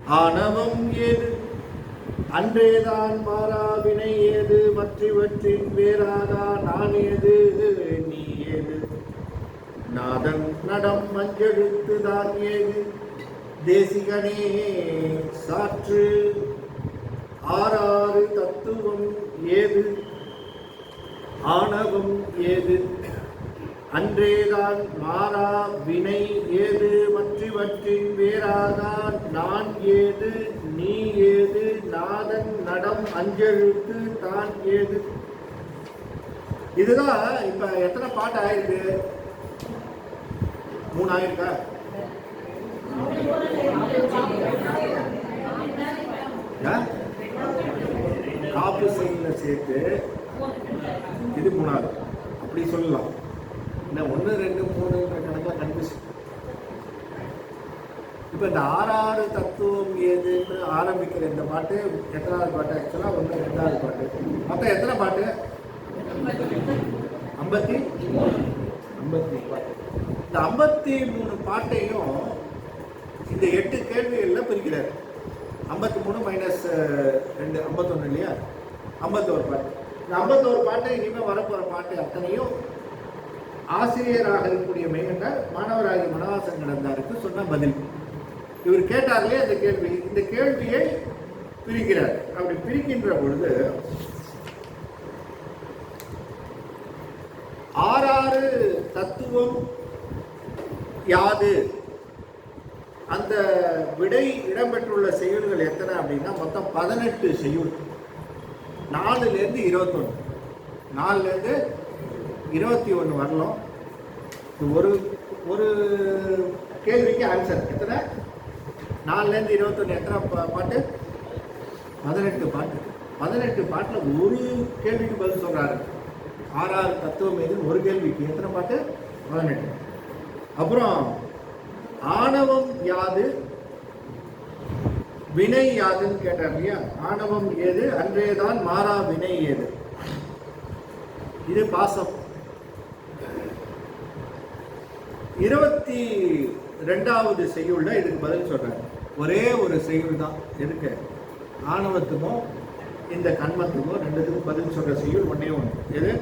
ஆணவம் ஏது அன்றேதான் மாறாவினை ஏது மற்றவற்றின் வேறாகா நான் ஏது நீ ஏது நாதன் நடம் மஞ்செழுத்து தான் ஏது தேசிகனே சாற்று ஆறாறு தத்துவம் ஏது ஆணவம் ஏது அன்றேதான் மாறா வினை ஏது மற்றவற்றின் வேறாதான் நான் ஏது நீ ஏது நாதன் நடம் அஞ்செழுத்து தான் ஏது. இதுதான் இப்ப எத்தனை பாட்டு ஆயிருக்கு? 3 ஆயிருக்கா? காப்பு செய்யல சேர்த்து இது 3ஆவது அப்படி சொல்லலாம். 1 2 3 கணக்கில் கன்ஃபியூஷன். இப்போ இந்த ஆறாறு தத்துவம் ஏதுன்னு ஆரம்பிக்கிற இந்த பாட்டு எத்தனாவது பாட்டு? ஆக்சுவலாக 1 2வது பாட்டு. மொத்தம் எத்தனை பாட்டு? 53 பாட்டு. இந்த 53 பாட்டையும் இந்த 8 கேள்விகளில் பிரிக்கிறார். 53 மைனஸ் 2 51 இல்லையா? 51 பாட்டு. இந்த 51 பாட்டை இனிமேல் வரப்போகிற பாட்டு அத்தனையும் ஆசிரியராக இருக்கக்கூடிய மெய்கண்டார் மாணவராகிய மனவாசன் கடந்தாருக்கு சொன்ன பதில். இவர் கேட்டார்களே அந்த கேள்வி, இந்த கேள்வியை பிரிக்கிறார். அப்படி பிரிக்கின்ற பொழுது ஆறாறு தத்துவம் யாது? அந்த விடை இடம்பெற்றுள்ள செய்யுள்கள் எத்தனை அப்படின்னா மொத்தம் 18 செய்யுள். 4லேருந்து 21, 4லேருந்து 21 வரலாம். ஒரு ஒரு கேள்விக்கு ஆன்சர் எத்தனை? 4லேருந்து 21 எத்தனை பாட்டு? 18 பாட்டு. 18 பாட்டில் ஒரு கேள்விக்கு பதில் சொல்றாரு. ஆறாறு தத்துவம் எது ஒரு கேள்விக்கு எத்தனை பாட்டு? 18. அப்புறம் ஆணவம் யாது வினை யாதுன்னு கேட்டார் இல்லையா? ஆணவம் ஏது அன்றேதான் மாறா வினை ஏது? இது பாசம். 22வது செய்யுள்ல இதுக்கு பதில் சொல்றாரு. ஒரே ஒரு செய்யுள் தான். எதுக்கு? ஆணவத்துக்கும் இந்த கண்மத்துக்கும் ரெண்டுத்துக்கும் பதில் சொல்ற செய்யுள் ஒன்னே ஒன்று. எது?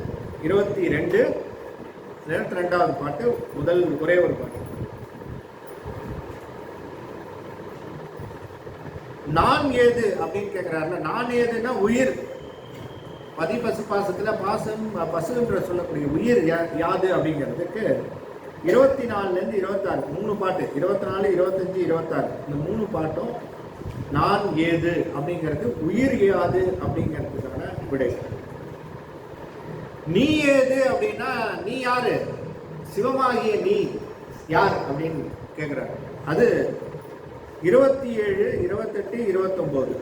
22 22வது பாட்டு, முதல் ஒரே ஒரு பாட்டு. நான் ஏது அப்படின்னு கேட்கிறாருல. நான் ஏதுன்னா உயிர். பதி பசு பாசத்துல பாசம் பசுன்ற சொல்லக்கூடிய உயிர் யாது அப்படிங்கிறதுக்கு 24லேருந்து 26 3 பாட்டு, 24 25 26 இந்த 3 பாட்டும் நான் ஏது அப்படிங்கிறது உயிர் யாது அப்படிங்கிறதுக்கான விடை. நீ ஏது அப்படின்னா நீ யாரு? சிவமாகிய நீ யார் அப்படின்னு கேட்கிறார். அது 27 28 29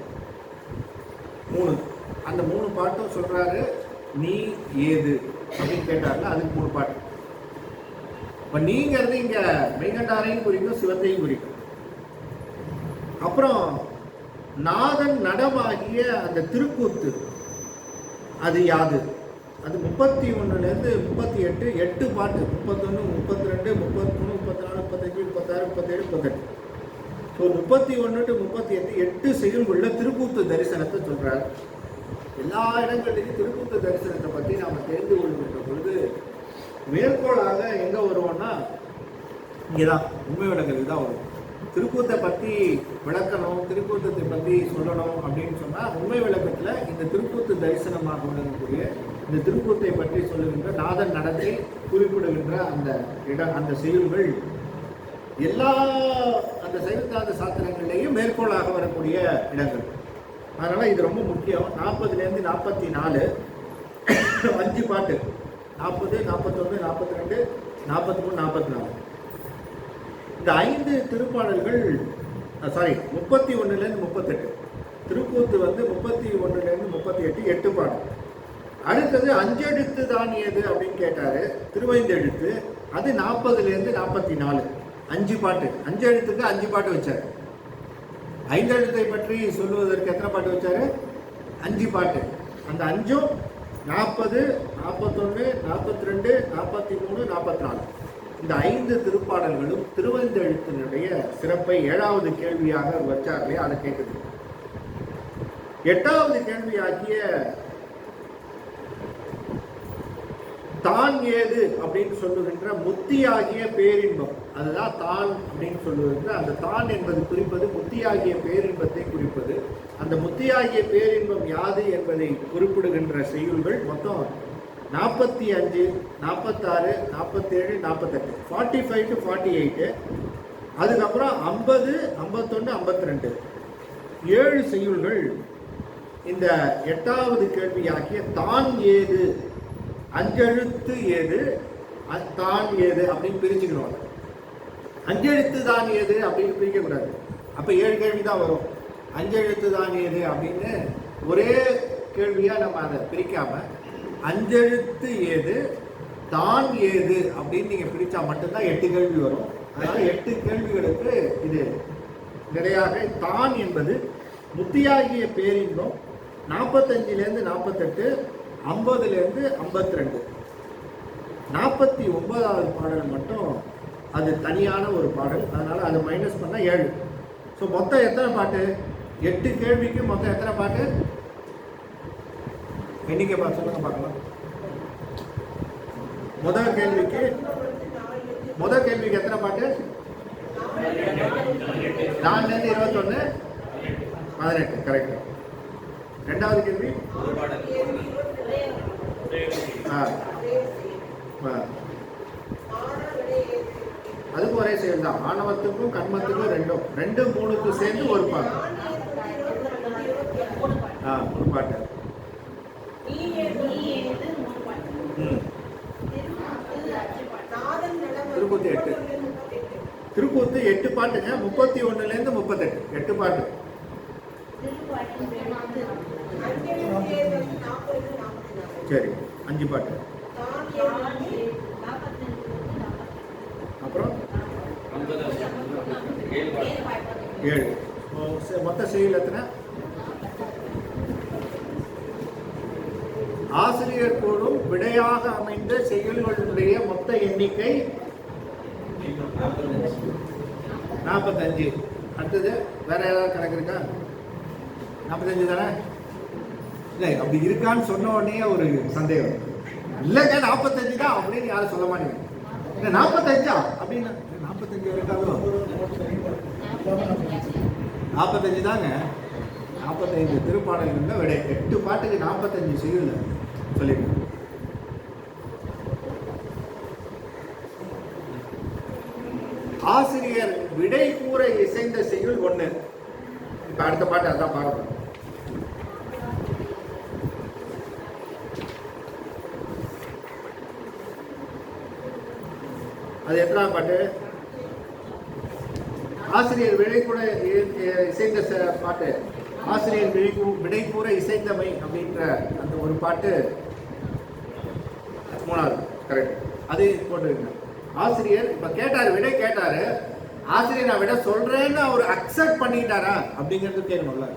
3 அந்த 3 பாட்டும் சொல்றாரு. நீ ஏது அப்படின்னு கேட்டார்ல, அதுக்கு 3 பாட்டு. இப்ப நீங்கிறது இங்க மெய்கண்டாரையும் குறிக்கும், சிவத்தையும் குறிக்கும். அப்புறம் நாதன் நடமாகிய அந்த திருக்கூத்து அது யாது? அது 31லேருந்து 38 8 பாட்டு. 31 32 33 34 35 36 37 38. ஸோ 31 to 38 8 செய்யுள்குள்ள திருக்கூத்து தரிசனத்தை சொல்றார். எல்லா இடங்களிலும் திருக்கூத்து தரிசனத்தை பற்றி நாம் தெரிந்து கொள்கின்ற பொழுது மேற்கோளாக எங்க வருவோம்னா இங்கேதான் உண்மை விளக்கத்துக்கு தான் வரும். திருக்கூத்தை பற்றி விளக்கணும், திருக்கூத்தத்தை பற்றி சொல்லணும் அப்படின்னு சொன்னால் உண்மை விளக்கத்தில் இந்த திருக்கூத்து தரிசனமாக விளங்கக்கூடிய இந்த திருக்கூத்தை பற்றி சொல்லுகின்ற நாதன் நடத்தை குறிப்பிடுகின்ற அந்த செய்யுள்கள் எல்லா அந்த சைவத்தாந்த சாத்திரங்களிலேயும் மேற்கோளாக வரக்கூடிய இடங்கள். அதனால இது ரொம்ப முக்கியம். 40லேருந்து 44 5 பாட்டு. 40 41 42 43 44 இந்த 5 திருப்பாடல்கள் 31லேருந்து 38. திருக்கூத்து 31லேருந்து 38 8 பாடல். அடுத்தது அஞ்செழுத்து தான் ஏது அப்படின்னு கேட்டாரு. திருவைந்தெழுத்து அது 40லேருந்து 44 5 பாட்டு. அஞ்செழுத்துக்கு 5 பாட்டு வச்சாரு. 5 எழுத்தை பற்றி சொல்லுவதற்கு எத்தனை பாட்டு வச்சாரு? 5 பாட்டு. அந்த 5ம் 40 41 42 43 44 இந்த 5 திருப்பாடல்களும் திருவந்தெழுத்தினுடைய சிறப்பை 7வது கேள்வியாக வச்சார்களே அதை கேட்குது. 8வது கேள்வியாகிய தான் ஏது அப்படின்னு சொல்லுகின்ற முத்தியாகிய பேரின்பம், அதுதான் தான் அப்படின்னு சொல்லுகின்ற அந்த தான் என்பது குறிப்பது முத்தியாகிய பேரின்பத்தை குறிப்பது. அந்த முத்தியாகிய பேரின்பம் யாது என்பதை குறிப்பிடுகின்ற செய்யுள்கள் மொத்தம் 45, 46, 47, 48, 45 to 48. அதுக்கப்புறம் 50, 51, 52 7 செய்யுள்கள் இந்த 8வது கேள்வியாகிய தான் ஏது, அஞ்செழுத்து ஏது, தான் ஏது அப்படின்னு பிரிச்சுக்கணும். அஞ்செழுத்து தான் ஏது அப்படின்னு பிரிக்கக்கூடாது. அப்போ 7 கேள்வி தான் வரும். அஞ்செழுத்து தான் ஏது அப்படின்னு ஒரே கேள்வியாக நம்ம அதை பிரிக்காம அஞ்செழுத்து ஏது, தான் ஏது அப்படின்னு நீங்கள் பிரித்தா மட்டும்தான் 8 கேள்வி வரும். அதனால் 8 கேள்விகளுக்கு இது நிறையாக தான் என்பது முத்தியாகிய பேரின்பம் 45லேருந்து 48, 50லேருந்து 52. 49வது பாடல் மட்டும் அது தனியான ஒரு பாடல், அதனால் அதை மைனஸ் பண்ணால் 7. ஸோ மொத்தம் எத்தனை பாட்டு? 8 கேள்விக்கு மொத்தம் எத்தனை பாட்டு? எண்ணிக்கை பார்த்து சொல்லுங்க பார்க்கலாம். முதல் கேள்விக்கு எத்தனை பாட்டு? 4லேருந்து 21, 18. கரெக்ட். 2வது கேள்வி அதுக்கும் ஒரே செயல் தான். ஆணவத்துக்கும் கண்மத்துக்கும் 2 3க்கு சேர்ந்து ஒரு பாட்டு. 3 பாட்டு. திருக்கூத்து 8. திருக்கூத்து 8 பாட்டுங்க. 31லேருந்து 38 8 பாட்டு. சரி, 5 பாட்டு. அப்புறம் 7. மொத்த செயல் எத்தனை? ஆசிரியர் கூறும் விடையாக அமைந்த செயல்களுடைய மொத்த எண்ணிக்கை 45. அடுத்தது வேற ஏதாவது கணக்கு இருக்கா? 45 தானே? இல்லை, அப்படி இருக்கான்னு சொன்ன உடனே ஒரு சந்தேகம். இல்லைங்க 45 தான் அப்படின்னு யாரும் சொல்ல மாட்டேங்க. இல்லை 45 அப்படின்னா 45 இருக்காதோ? 45 தாங்க. 45 திருப்பாடல்கள் விட 8 பாட்டுக்கு 45 செய்யுள் சொல்லிருக்கேன். ஆசிரியர் விடை கூற இசைந்த செய்யுள் 1. இப்ப அடுத்த பாட்டு அதான் பாருங்க. அது எத்தனாவது பாட்டு? ஆசிரியர் விடை கூட இசைந்த பாட்டு. ஆசிரியர் விடை கூற இசைந்தமை அப்படின்ற அந்த ஒரு பாட்டு 3வது. கரெக்ட். அது போட்டுருங்க. ஆசிரியர் இப்ப கேட்டாரு, விடை கேட்டாரு. ஆசிரியர் நான் விட சொல்றேன்னு அவர் அக்செப்ட் பண்ணிட்டாரா அப்படிங்கிறது கேட்கணும்ல.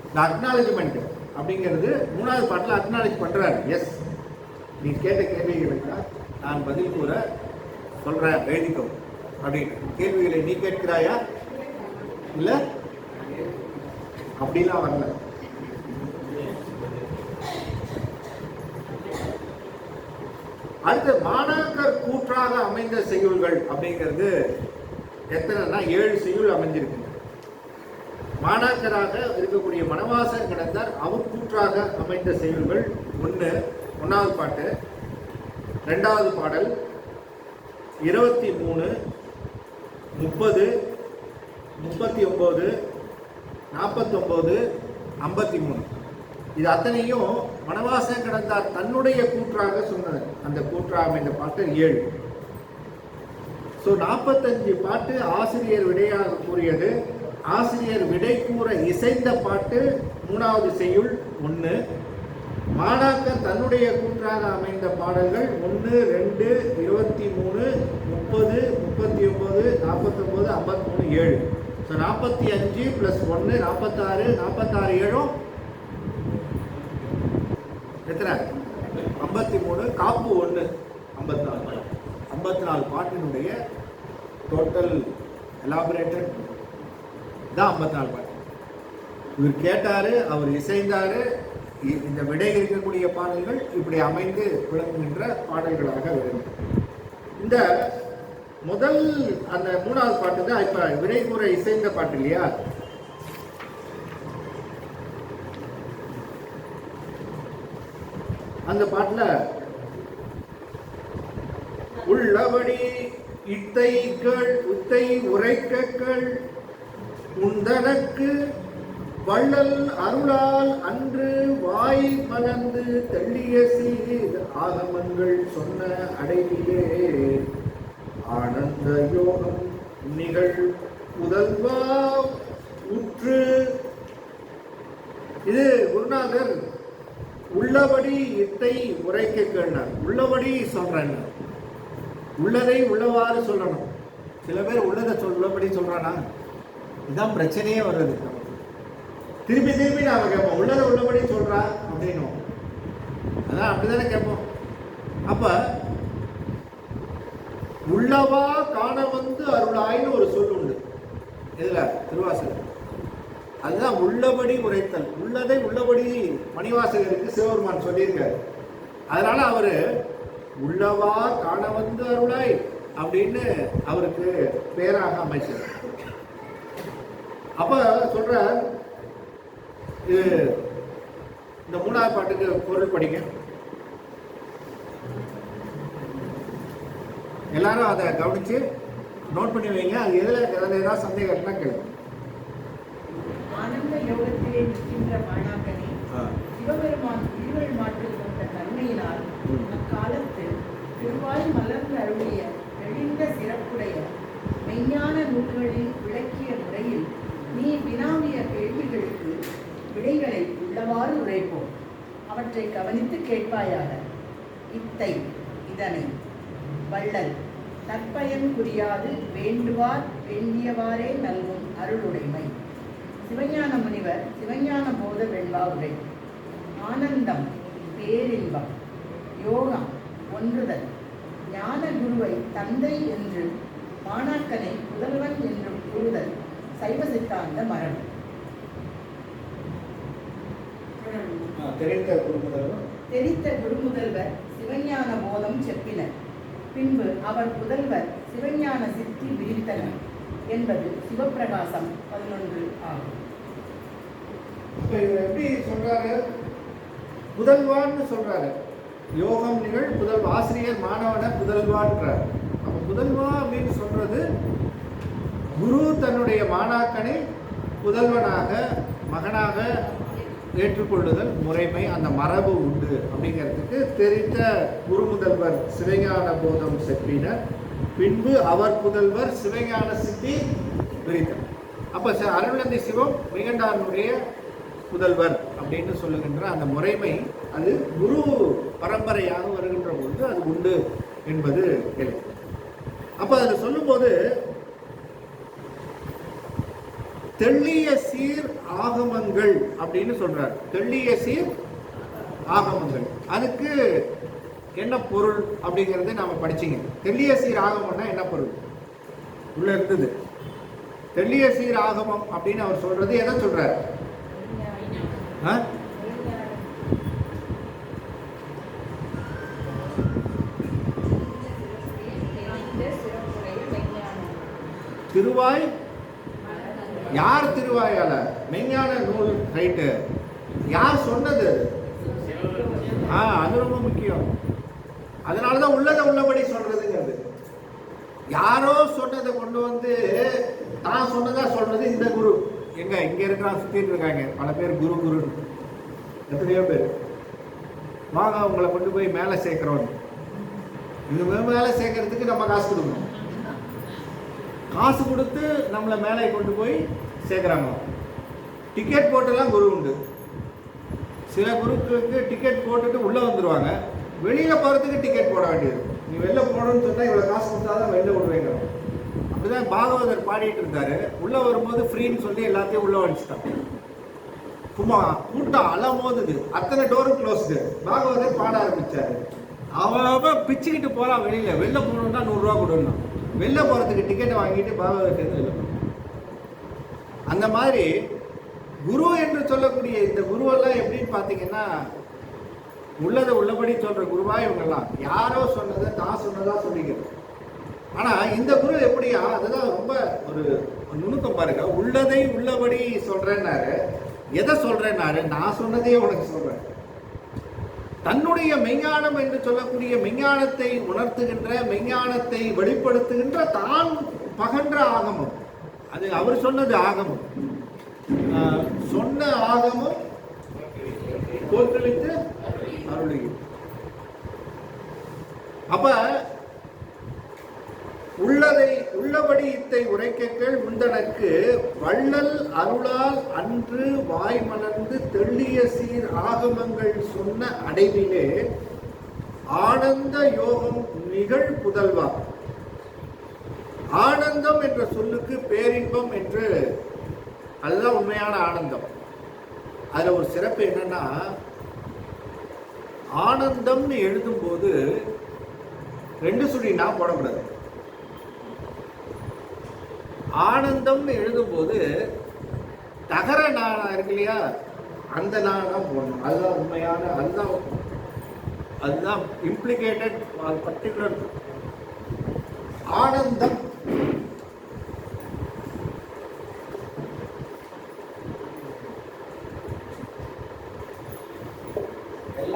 இந்த அக்னாலஜ்மெண்ட் அப்படிங்கிறது 3வது பாட்டில் அக்னாலஜ் பண்றாரு. எஸ், நீ கேட்ட கேள்விகளுக்கு நான் பதில் கூற சொல்றேன், எழுதிக்கோ அப்படின்னு. கேள்விகளை நீ கேட்கிறாயா? இல்ல அப்படிலாம் வரல. அடுத்து மாணாக்கர் கூற்றாக அமைந்த செய்யுள்கள் அப்படிங்கிறது எத்தனைன்னா 7 செய்யுள் அமைஞ்சிருக்கு. மாணாக்கராக இருக்கக்கூடிய மணவாசன் கிடந்தார் அவர் கூற்றாக அமைந்த செய்யுள்கள் 1வது பாட்டு, 2வது பாடல், 23, 30, 39, 49, 53. இது அத்தனையும் மணவாசன் கடந்தார் தன்னுடைய கூற்றாக சொன்னது. அந்த கூற்றாக அமைந்த பாட்டு 7. ஸோ 45 பாட்டு ஆசிரியர் விடையாக கூறியது. ஆசிரியர் விடை கூற இசைந்த பாட்டு 3வது செய்யுள் 1. மாணாக்கர் தன்னுடைய கூற்றாக அமைந்த பாடல்கள் 1, 2, 23, 30, 39, 49, 53, 7. ஸோ 45 + 1 46, 46 7 எத்தனை? 53. காப்பு 1 54. 54 பாட்டினுடைய டோட்டல் எலாபரேட்டட் தான் 54 பாட்டு. இவர் கேட்டாரு, அவர் இசைந்தாரு. இந்த விடை இருக்கக்கூடிய பாடல்கள் இப்படி அமைந்து விளங்குகின்ற பாடல்களாக விளங்கும். இந்த முதல் அந்த 3வது பாட்டு தான் இப்ப விடை கூற இசைந்த பாட்டு இல்லையா? அந்த பாட்டுல உள்ளபடி உத்தை உரைக்கக்கள் உந்தனக்கு வள்ளல் அருளால் அன்று வாய் மலர்ந்து தெள்ளிய சீர் ஆகமங்கள் சொன்ன அடைவிலே ஆனந்த யோகம் நிகழ் முதல்வா உற்று. இது குருநாதர் உள்ளபடி இத்தை உரைக்கக்கள், உள்ளபடி சொல்றேன், உள்ளதை உள்ளவாறு சொல்லணும். சில பேர் உள்ளதை உள்ளபடி சொல்றானா, இதுதான் பிரச்சனையே வருது. திருப்பி திருப்பி நாம கேட்போம், உள்ளதை உள்ளபடி சொல்றா அப்படின்னு. அதான் அப்படிதானே கேட்போம். அப்ப உள்ளவா காண வந்து அருளாயின்னு ஒரு சொல் உண்டு இதுல திருவாசகம். அதுதான் உள்ளபடி உரைத்தல். உள்ளதை உள்ளபடி மணிவாசகருக்கு சிவபெருமான் சொல்லியிருக்காரு. அதனால அவரு உள்ளவா காண வந்து அருளாய் அப்படின்னு அவருக்கு பேராக அமைச்சார். அப்ப சொல்ற இந்த 3வது பாட்டுக்கு பொருள் படிங்க எல்லாரும். அதை கவனிச்சு நோட் பண்ணி வைங்க. அது எதுல ஏதாவது சந்தேகம் இருந்தா கேளுங்க. ஆனந்த யோகத்திலே நிற்கின்ற மாணாக்கனே, சிவபெருமான் திருவள் மாற்றில் கொண்ட தன்மையினால் அக்காலத்தில் திருவாய் மலர்ந்து அருளிய தெளிந்த சிறப்புடைய மெய்ஞான நூல்களில் விளக்கிய முறையில் நீ வினாவிய கேள்விகளுக்கு விடைகளை உள்ளவாறு உரைப்போம். அவற்றை கவனித்து கேட்பாயாக. இத்தை இதனை வள்ளல் தற்பயன் புரியாது வேண்டுவார் வேண்டியவாறே நல்கும் அருளுடைமை. சிவஞான முனிவர் சிவஞான போத வெண்பா உரை. ஆனந்தம் பேரின்பம், யோகம் ஒன்றுதல், ஞான குருவை தந்தை என்று மாணாக்கனை முதல்வன் என்று கூறுதல் சைவ சித்தாந்த மரபு. தெரித்த குருமுதல்வர் சிவஞான போதம் செப்பினர். பின்பு அவர் புதல்வர் சிவஞான சித்தி விரித்தனர் என்பது சிவப்பிரகாசம் 11 ஆகும். எப்படி சொல்றாரு? புதல்வான்னு சொல்றாரு. யோகம் நிகழ் புதல்வா, ஆசிரியர் மாணவன புதல்வான்றார். அப்ப புதல்வா அப்படின்னு சொல்றது குரு தன்னுடைய மாணாக்கனை புதல்வனாக மகனாக ஏற்றுக்கொள்ளுதல் முறைமை, அந்த மரபு உண்டு அப்படிங்கிறதுக்கு தெரிந்த குரு முதல்வர் சிவஞான போதம் செப்பினர். பின்பு அவர் புதல்வர் சிவஞான சித்தி விரித்தனர். அப்ப அருள்நந்தி சிவம் மிகண்டானுடைய புதல்வர் அப்படின்னு சொல்லுகின்ற அந்த முறைமை அது குரு பரம்பரையாக வருகின்ற பொழுது அது உண்டு என்பது கேள்வி. அப்ப அதை சொல்லும்போது தெள்ளிய சீர் ஆகமங்கள் அப்படின்னு சொல்றார். தெள்ளிய சீர் ஆகமங்கள், அதுக்கு என்ன பொருள் அப்படிங்கறத நாம படிச்சீங்க. தெள்ளிய சீர் ஆகமம்னா என்ன பொருள் உள்ள இருந்தது? தெள்ளிய சீர் ஆகமம் அப்படின்னு அவர் சொல்றது எதை சொல்றார்? திருவாய், யார் திருவாயால? மெய்ஞான நூல், ரைட்டு. யார் சொன்னது? அது ரொம்ப முக்கியம். அதனாலதான் உள்ளதை உள்ளபடி சொல்றதுங்கிறது. யாரோ சொன்னதை கொண்டு வந்து தான் சொன்னதா சொல்றது இந்த குரு. எங்க இங்க இருக்கிறான், சுத்திட்டு இருக்காங்க பல பேர் குரு குரு, எத்தனையோ பேர். வாங்க உங்களை கொண்டு போய் மேலே சேர்க்கிறோம். இது மேலே சேர்க்கறதுக்கு நம்ம காசு கொடுக்கணும். காசு கொடுத்து நம்மளை மேலே கொண்டு போய் சேர்க்குறாங்க. டிக்கெட் போட்டெல்லாம் குரு உண்டு. சில குருக்களுக்கு டிக்கெட் போட்டுட்டு உள்ளே வந்துடுவாங்க, வெளியில் போகிறதுக்கு டிக்கெட் போட வேண்டியது. நீ வெளில போகணும்னு சொன்னால் இவ்வளோ காசு கொடுத்தா தான் வெளில விடுவீங்க. அப்படிதான் பாகவதர் பாடிட்டு இருந்தாரு. உள்ளே வரும்போது ஃப்ரீன்னு சொல்லி எல்லாத்தையும் உள்ளே வந்துச்சுட்டாங்க. சும்மா கூட்டம் அலமோதுது, அத்தனை டோரும் க்ளோஸ்டு. பாகவதர் பாட ஆரம்பிச்சாரு. அவன் பிச்சுக்கிட்டு போகிறான் வெளில போகணுன்னா 100 ரூபா கொடுன்னா, வெளில போகிறதுக்கு டிக்கெட்டை வாங்கிட்டு பாகவதற்கு வெளில போகணும். அந்த மாதிரி குரு என்று சொல்லக்கூடிய இந்த குருவெல்லாம் எப்படின்னு பார்த்தீங்கன்னா, உள்ளதை உள்ளபடி சொல்கிற குருவா இவங்கெல்லாம். யாரோ சொன்னதை தான் சொன்னதா சொல்லிக்கிறது. ஆனால் இந்த குரு எப்படியா, அதுதான் ரொம்ப ஒரு நுணுக்கம் பாருங்க. உள்ளதை உள்ளபடி சொல்கிறேன்னாரு, எதை சொல்கிறேன்னாரு, நான் சொன்னதையே உனக்கு சொல்கிறேன். தன்னுடைய மெஞ்ஞானம் என்று சொல்லக்கூடிய மெஞ்ஞானத்தை உணர்த்துகின்ற, மெஞ்ஞானத்தை வெளிப்படுத்துகின்ற தான் பகன்ற ஆகமம். அது அவர் சொன்னது ஆகமம். சொன்ன ஆகமம் தோற்றுவித்து அருளுகிறது. அப்ப உள்ளதை உள்ளபடி இத்தை உரைக்கக்கள் உந்தனக்கு வள்ளல் அருளால் அன்று வாய் மலர்ந்து தெள்ளிய சீர் ஆகமங்கள் சொன்ன அடைவிலே ஆனந்த யோகம் நிகழ் புதல்வா. ஆனந்தம் என்ற சொல்லுக்கு பேரின்பம் என்று, அதுதான் உண்மையான ஆனந்தம். அதுல ஒரு சிறப்பு என்னன்னா, ஆனந்தம்னு எழுதும்போது 2 சுழி நான் போடக்கூடாது. ஆனந்தம்னு எழுதும்போது தகர நானா இருக்கு இல்லையா, அந்த நானா போடணும். அதுதான் உண்மையான, அதுதான் இம்ப்ளிகேட்டட் பர்டிகுலர் ஆனந்தம்.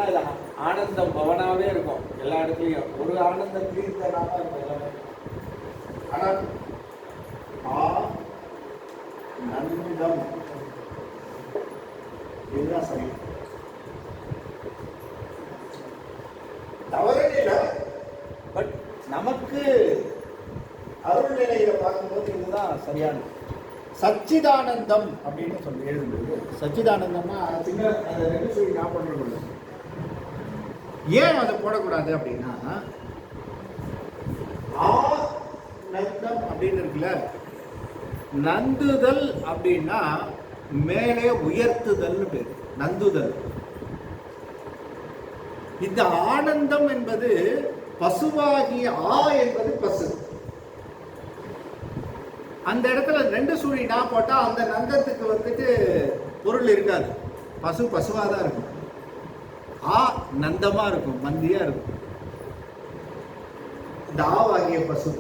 எல்லாம் ஆனந்தம் பவனாவே இருக்கும் எல்லா இடத்துலையும். ஒரு ஆனந்தம் தீர்த்தனாக இருக்கும் எல்லாமே. ஆனால் ஆனந்தம் இதுதான் சரி. தவறு இல்லை, பட் நமக்கு அருள் நிலையில பார்க்கும்போது இதுதான் சரியானது. சச்சிதானந்தம் அப்படின்னு சொல்லி எழுதும்போது, சச்சிதானந்தம்னா சின்ன 2 சொல்லி நான் பண்ணுறது. ஏன் அதை போடக்கூடாது அப்படின்னா, ஆனந்தம் அப்படின்னு இருக்குல்ல, நந்துதல் அப்படின்னா மேலே உயர்த்துதல்னு பேர், நந்துதல். இந்த ஆனந்தம் என்பது பசுவாகிய என்பது பசு. அந்த இடத்துல 2 சுழி நான் போட்டா அந்த நந்தத்துக்கு வந்துட்டு பொருள் இருக்காது. பசு பசுவாக தான் இருக்கும். நந்தமா இருக்கும், மந்தியா இருக்கும். இந்த ஆகிய பசு.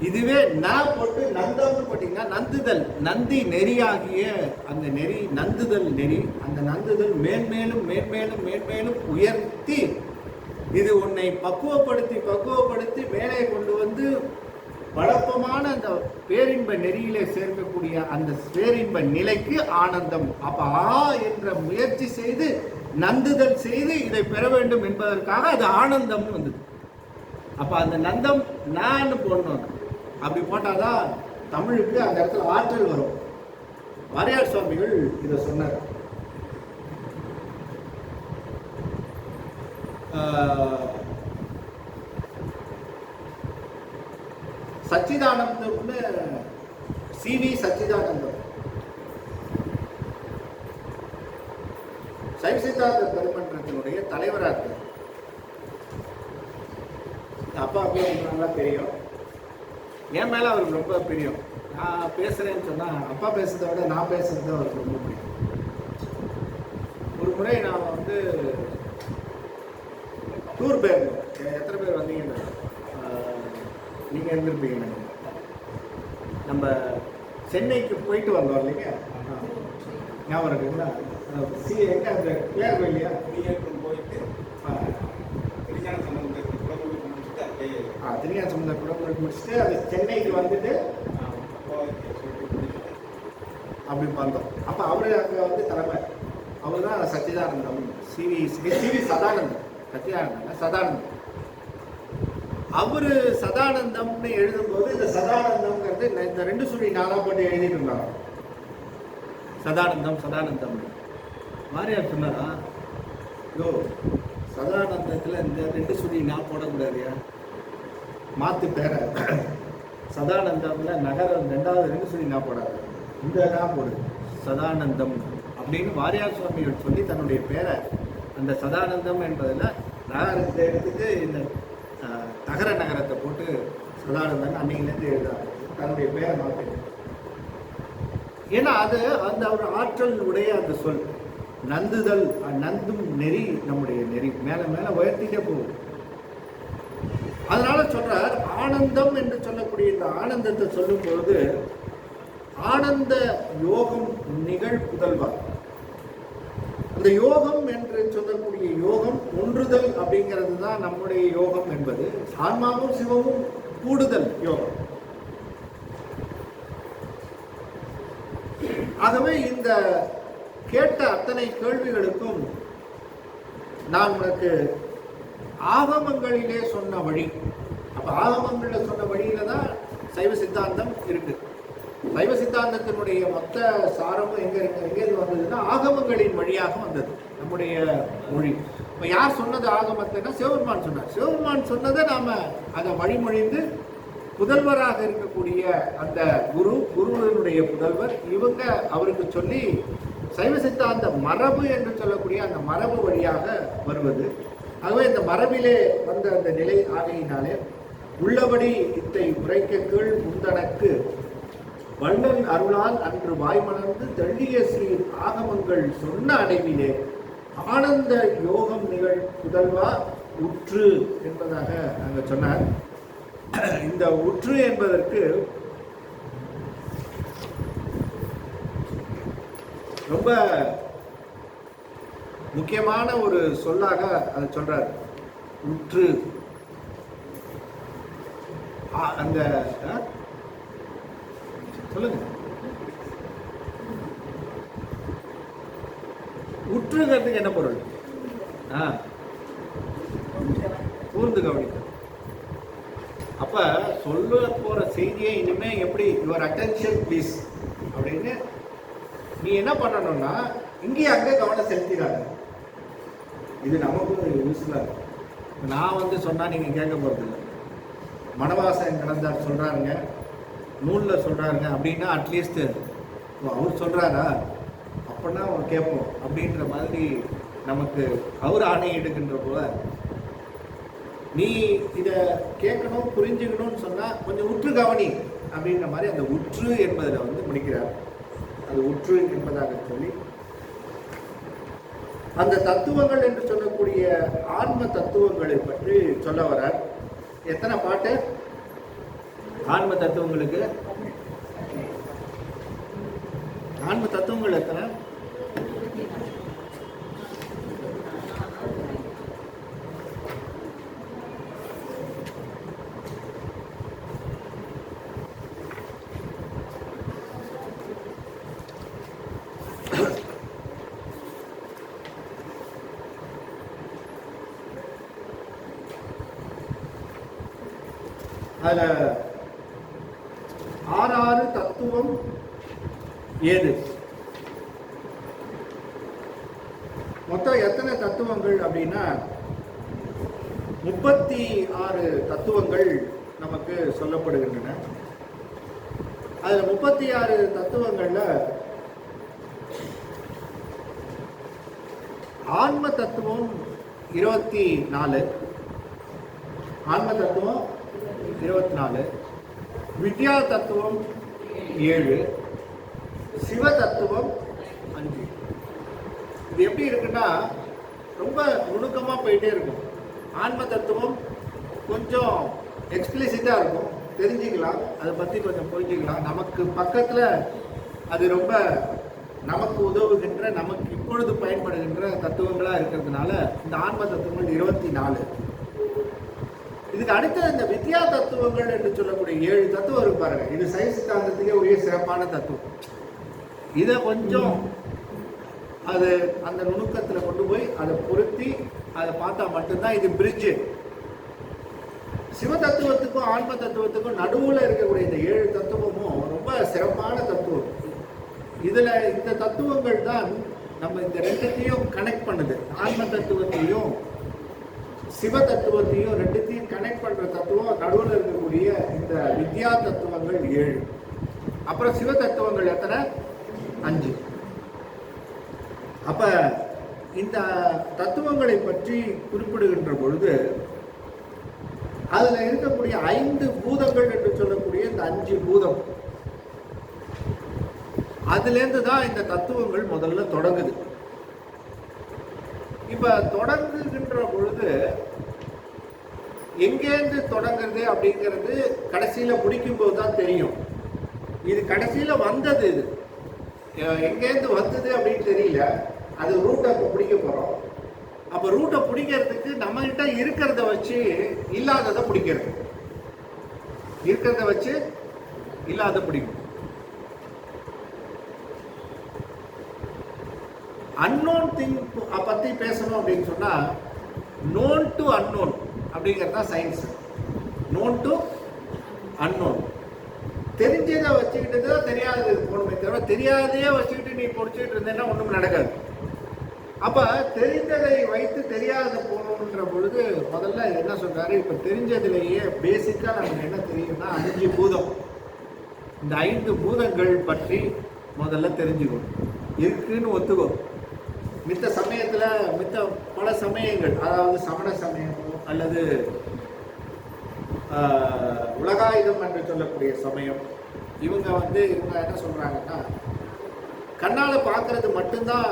இதுவே நான் போட்டு நந்தம்னு போட்டீங்கன்னா நந்துதல், நந்தி நெறியாகிய அந்த நெறி, நந்துதல் நெறி. அந்த நந்துதல் மேன்மேலும் மேன்மேலும் மேன்மேலும் உயர்த்தி, இது உன்னை பக்குவப்படுத்தி மேலே கொண்டு வந்து வழப்பமான அந்த பேரின்ப நெறியிலே சேர்க்கக்கூடிய அந்த பேரின்ப நிலைக்கு ஆனந்தம். அப்ப என்ற முயற்சி செய்து நந்துதல் செய்து இதை பெற வேண்டும் என்பதற்காக அது ஆனந்தம்னு வந்தது. அப்ப அந்த நந்தம் நான் போடணும். அப்படி போட்டாதான் தமிழுக்கு அந்த இடத்துல ஆற்றல் வரும். வாரியார் சுவாமிகள் இதை சொன்னார். சச்சிதானந்தம்னு CV சச்சிதானந்தம் சைவ சித்தாந்த பெருமன்றத்தினுடைய தலைவராக இருக்கார். அப்பா நல்லா தெரியும், என் மேல அவருக்கு ரொம்ப பிரியம். நான் பேசுறேன்னு சொன்னா அப்பா பேசுறதை விட நான் பேசுறது அவருக்கு ரொம்ப பிடிக்கும். ஒரு முறை நான் வந்து டூர் போயிருந்தோம். எத்தனை பேர் வந்தீங்கன்னு நீங்கள் இருந்திருப்பீங்க. நம்ம சென்னைக்கு போயிட்டு வந்தோம் இல்லைங்க, ஞாபகம் இருக்குங்களா? எங்கே அந்த பிள்ளையார் கோயிலையா போயிட்டு திருஞான சம்பந்தர் குடமுழுக்கு முடிச்சுட்டு அப்படியே திருஞான சம்பந்தர் குடமுழுக்கு முடிச்சுட்டு அது சென்னைக்கு வந்துட்டு அப்படி வந்தோம். அப்போ அவரு அங்கே வந்து தலைமை, அவர் தான் சச்சிதானந்தம், CV சதானந்தம், சச்சிதானந்தம் சதானந்தம். அவரு சதானந்தம்னு எழுதும்போது இந்த சதானந்தம்ங்கிறது இந்த 2 சுழி நாளா போட்டு எழுதிட்டு இருந்தாங்க. சதானந்தம் சதானந்தம் மாரியார் சொன்னாரா, சதானந்தத்தில் இந்த 2 சுழி நான் போடக்கூடாதுயா, மாத்து பேர சதானந்தம்ல நகரம் 2வது 2 சுழி நான் போடாது, இந்த நான் போடு சதானந்தம் அப்படின்னு வாரியார் சுவாமிகள் சொல்லி தன்னுடைய பேரை அந்த சதானந்தம் என்பதில் இந்த இடத்துக்கு இந்த தகர நகரத்தை போட்டு சதானந்தன் அன்னையிலேருந்து எழுதாரு, தன்னுடைய பெயரை மாற்றிட்டு. ஏன்னா அது அந்த ஒரு ஆற்றல் உடைய அந்த சொல் நந்துதல், நந்தும் நெறி நம்முடைய நெறி மேல மேல உயர்த்திட்டே போகும். அதனால சொல்றார் ஆனந்தம் என்று சொல்லக்கூடிய இந்த ஆனந்தத்தை சொல்லும் பொழுது ஆனந்த யோகம் நிகழ் புதல்வா. அந்த யோகம் என்று சொல்லக்கூடிய யோகம் ஒன்றுதல் அப்படிங்கிறது தான் நம்முடைய யோகம் என்பது. ஆன்மாவும் சிவமும் கூடுதல் யோகம். ஆகவே இந்த கேட்ட அத்தனை கேள்விகளுக்கும் நான் உனக்கு ஆகமங்களிலே சொன்ன வழி, அப்ப ஆகமங்களில் சொன்ன வழியில தான் சைவ சித்தாந்தம் இருக்கு. சைவ சித்தாந்தத்தினுடைய மொத்த சாரமும் எங்கேருந்து வந்ததுன்னா ஆகமங்களின் வழியாக வந்தது நம்முடைய மொழி. இப்போ யார் சொன்னது ஆகமத்தைன்னா சிவபெருமான் சொன்னார். சிவபெருமான் சொன்னதை நாம அதை வழிமொழிந்து புதல்வராக இருக்கக்கூடிய அந்த குருவினுடைய புதல்வர் இவங்க அவருக்கு சொல்லி சைவ சித்தாந்த மரபு என்று சொல்லக்கூடிய அந்த மரபு வழியாக வருவது. ஆகவே இந்த மரபிலே வந்த அந்த நிலை ஆகையினாலே உள்ளபடி இத்தை உரைக்க கீழ் முந்தனக்கு வள்ளல் அருளால் அன்று வாய்மலர்ந்து தெள்ளிய ஸ்ரீ ஆகமங்கள் சொன்ன அடைவிலே ஆனந்த யோகம் நிகழ் புதல்வா உற்று என்பதாக அங்க சொன்னார். இந்த உற்று என்பதற்கு ரொம்ப முக்கியமான ஒரு சொல்லாக அதை சொல்றார். உற்று அந்த சொல்லுங்க, உற்றுங்கிறதுக்கு என்ன பொருள்? கூர்ந்து கவனிக்க. அப்ப சொல்ல போற செய்தியை இனிமே எப்படி யுவர் அட்டென்ஷன் ப்ளீஸ் அப்படின்னு நீ என்ன பண்ணணும்னா இங்கேயே அங்கே கவனம் செலுத்திடாது. இது நமக்கும் யூஸ்ஃபுல்லாக இருக்கும். நான் சொன்னா நீங்க கேட்க போறது இல்லை. மணவாசன் கடந்தார் சொல்றாருங்க, நூலில் சொல்றாருங்க அப்படின்னா அட்லீஸ்ட் அவர் சொல்றாரா அப்படின்னா அவன் கேட்போம் அப்படின்ற மாதிரி நமக்கு அவர் ஆணையிடுகின்ற போல நீ இதை கேட்கணும் புரிஞ்சுக்கணும்னு சொன்னா கொஞ்சம் உற்று கவனி அப்படின்ற மாதிரி அந்த உற்று என்பதில் முடிக்கிறார். அது உற்று என்பதாக சொல்லி அந்த தத்துவங்கள் என்று சொல்லக்கூடிய ஆன்ம தத்துவங்களை பற்றி சொல்ல வரார். எத்தனை பாட்டு ஆன்ம தத்துவங்களுக்கு? ஆன்ம தத்துவங்கள் எத்தனை? அதுல ஆறாறு தத்துவம் ஏது? மொத்தம் எத்தனை தத்துவங்கள் அப்படின்னா 36 தத்துவங்கள் நமக்கு சொல்லப்படுகின்றன. அதுல 36 தத்துவங்கள்ல ஆன்ம தத்துவம் 24, ஆன்ம தத்துவம் 24, வித்யா தத்துவம் 7, சிவ தத்துவம் 5. இது எப்படி இருக்குன்னா ரொம்ப நுணுக்கமா போயிட்டே இருக்கும். ஆன்ம தத்துவம் கொஞ்சம் எக்ஸ்பிளிசிட்டா இருக்கும், தெரிஞ்சுக்கலாம், அதை பத்தி கொஞ்சம் புரிஞ்சுக்கலாம். நமக்கு பக்கத்துல அது ரொம்ப நமக்கு உதவுகின்ற, நமக்கு இப்பொழுது பயன்படுகின்ற தத்துவங்களா இருக்கிறதுனால இந்த ஆன்ம தத்துவங்கள் 24. இதுக்கு அடுத்த இந்த வித்யா தத்துவங்கள் என்று சொல்லக்கூடிய 7 தத்துவம் இருக்கு பாருங்க. இது சைவ சித்தாந்தத்துக்கே உரிய சிறப்பான தத்துவம். இதை கொஞ்சம் அது அந்த நுணுக்கத்துல கொண்டு போய் அதை பொருத்தி அதை பார்த்தா மட்டும்தான் இது பிரிட்ஜ். சிவ தத்துவத்துக்கும் ஆன்ம தத்துவத்துக்கும் நடுவுல இருக்கக்கூடிய இந்த 7 தத்துவமும் ரொம்ப சிறப்பான தத்துவம். இதுல இந்த தத்துவங்கள் தான் நம்ம இந்த ரெண்டுத்தையும் கனெக்ட் பண்ணுது. ஆன்ம தத்துவத்தையும் சிவ தத்துவத்தையும் ரெண்டுத்தையும் கனெக்ட் பண்ற தத்துவம் நடுவில் இருக்கக்கூடிய இந்த வித்யா தத்துவங்கள் 7. அப்புறம் சிவ தத்துவங்கள் எத்தனை? 5. அப்ப இந்த தத்துவங்களை பற்றி குறிப்பிடுகின்ற பொழுது அதுல இருக்கக்கூடிய 5 பூதங்கள் என்று சொல்லக்கூடிய இந்த 5 பூதம், அதுலேருந்து தான் இந்த தத்துவங்கள் முதல்ல தொடங்குது. இப்ப தொடங்குகின்ற பொழுது எங்கேருந்து தொடங்குறது அப்படிங்கிறது கடைசியில முடிக்கும் போது தான் தெரியும். இது கடைசியில வந்தது, இது எங்கேருந்து வந்தது அப்படின்னு தெரியல. அது ரூட்டை இப்போ பிடிக்க போறோம். அப்ப ரூட்டை பிடிக்கிறதுக்கு நம்ம கிட்ட இருக்கிறத வச்சு இல்லாததை பிடிக்கிறது, இருக்கிறத வச்சு இல்லாத பிடிக்கும். அன்னோன் திங் பத்தி பேசணும் அப்படின்னு சொன்னா நோன் டு அன்னோன் அப்படிங்கிறது தான் சயின்ஸ். நோன் டு அன்னோன், தெரிஞ்சதை வச்சுக்கிட்டு தான் தெரியாதது போகணுமே தவிர தெரியாதையே வச்சுக்கிட்டு நீ பொடிச்சுக்கிட்டு இருந்தேன்னா ஒன்றும் நடக்காது. அப்ப தெரிந்ததை வைத்து தெரியாத போகணுன்ற பொழுது முதல்ல என்ன சொல்றாரு, இப்ப தெரிஞ்சதுலேயே பேசிக்கா நமக்கு என்ன தெரியும்னா 5 பூதம். இந்த 5 பூதங்கள் பற்றி முதல்ல தெரிஞ்சுக்கணும், இருக்குன்னு ஒத்துக்கோ. மித்த சமயத்துல பல சமயங்கள், அதாவது சமண சமயமோ அல்லது உலகாயுதம் என்று சொல்லக்கூடிய சமயம், இவங்க என்ன சொல்றாங்கன்னா, கண்ணால பார்க்கறது மட்டும்தான்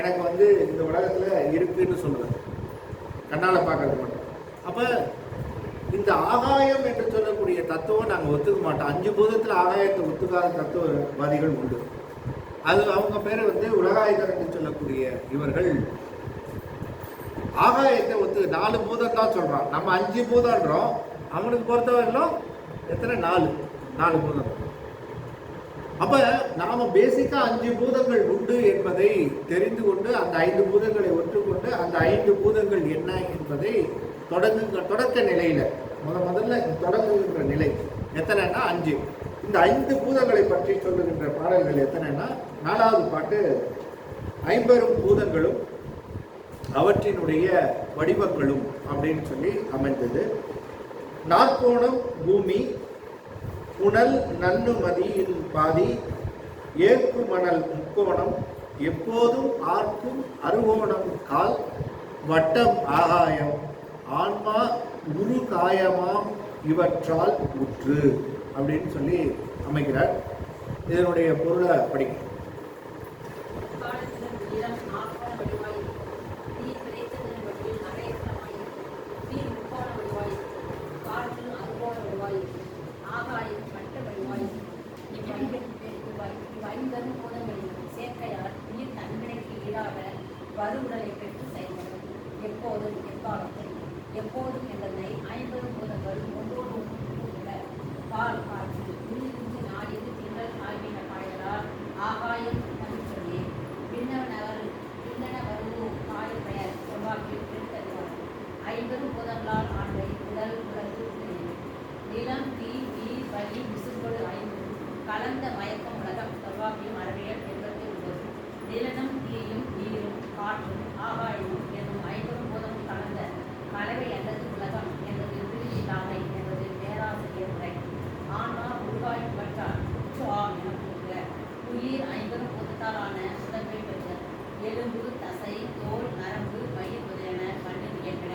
எனக்கு இந்த உலகத்துல இருக்குன்னு சொல்லுவேன், கண்ணால பார்க்கறது மட்டும். அப்ப இந்த ஆகாயம் என்று சொல்லக்கூடிய தத்துவம் நாங்கள் ஒத்துக்க மாட்டோம். 5 பூதத்துல ஆகாயத்தை ஒத்துக்காத தத்துவவாதிகள் உண்டு. அது அவங்க பேரு உலகாயுதர் என்று சொல்லக்கூடிய இவர்கள் ஆகாயத்தை 4 பூதம் தான் சொல்றான். நம்ம 5 பூதம்ன்றோம், அவனுக்கு பொறுத்தவரையிலும் எத்தனை 4 பூதம். அப்ப நாம பேசிக்கா 5 பூதங்கள் உண்டு என்பதை தெரிந்து கொண்டு அந்த 5 பூதங்களை ஒற்றுக்கொண்டு அந்த 5 பூதங்கள் என்ன என்பதை தொடக்க நிலையில முதல்ல தொடங்குகின்ற நிலை எத்தனைன்னா 5. இந்த 5 பூதங்களை பற்றி சொல்லுகின்ற பாடல்கள் எத்தனைன்னா 4வது பாட்டு 50 பூதங்களும் அவற்றினுடைய வடிவங்களும் அப்படின்னு சொல்லி அமைந்தது. நாற்கோணம் பூமி, புனல் நன்னுமதியில் பாதி, ஏற்கு மணல் முக்கோணம், எப்போதும் ஆர்க்கும் அறுகோணம் கால், வட்டம் ஆகாயம், ஆன்மா குரு காயமாம் இவற்றால் உற்று அப்படின்னு சொல்லி அமைக்கிறார். இதனுடைய பொருளை படிக்க வருவுடலை பெற்று செயல்படும். எப்போதும் எக்காலத்தில் எப்போதும் என்பதை 50 பூதங்கள் ஒன்றோடு ஒன்று பால் காற்று உயிரின்றி நாடியது திங்கள் ஆகின பாயலால் ஆகாயம் மனுஷனே விண்ணன வருவோ காய பெயர் செவ்வாக்கில் பெருத்தறிவார். 50 பூதங்களால் ஆண்டை உடல் உலகு நிலம் தீ நீர் வலி விசும்பொடு 5 கலந்த மயக்கம் உலகம் செவ்வாக்கில் மரபியல் 89. நிலனும் தீயும் நீரும் காற்றும் ஆகாயமும் என்னும் 50 பூதமும் கலந்த கலவை அல்லது உலகம் என்பது விருதியில்லாமை என்பது பேராசிரியர் உரை. ஆன்மா உருவாய் பற்றால் என கூறுக. உயிர் 50 பூதத்தாலான உடம்பை பெற்ற எலும்பு தசை தோல் நரம்பு மயிர் முதலென மண்ணில் இயன்றன.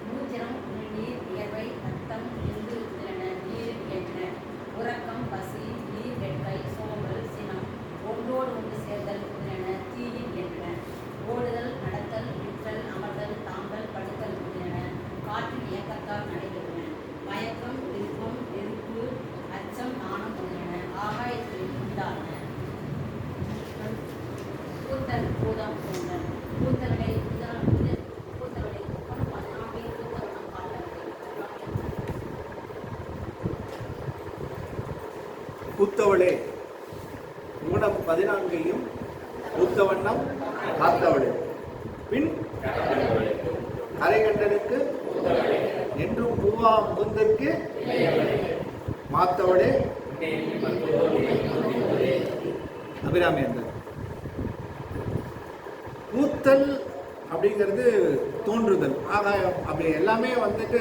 மூத்திரம் நீர் வியர்வை ரத்தம் எந்து முதலென நீரில் இயன்றன. உறக்கம் பசி நீர் வெட்கை சோம்பல் சினம் ஒன்றோடு ஒன்று சேர்தல் முதலென தீயில் இயன்றன. ஓடுதல் நடத்தல் விற்றல் அமர்தல் தாங்கல் படுத்தல் முதலென காற்றின் இயக்கத்தால் நடைபெறுகின்றன. மயக்கம் விருப்பம் வெறுப்பு அச்சம் நாணம் முதலென ஆகாயத்தில் உண்டான. கூத்தல் பூதம் தோன்றல் கூத்தல்களை கூத்தல்களை 14 கூத்தவனம் கூத்தவளே குணம் 14 கூத்தவண்ணம் காத்தவளே பின் கரைகண்டனுக்கு என்றும் பூவா முகுந்தற்கு மாத்தவளே அபிராமி. அந்த கூத்தல் அப்படிங்கிறது தோன்றுதல் ஆகாயம் அப்படி எல்லாமே இது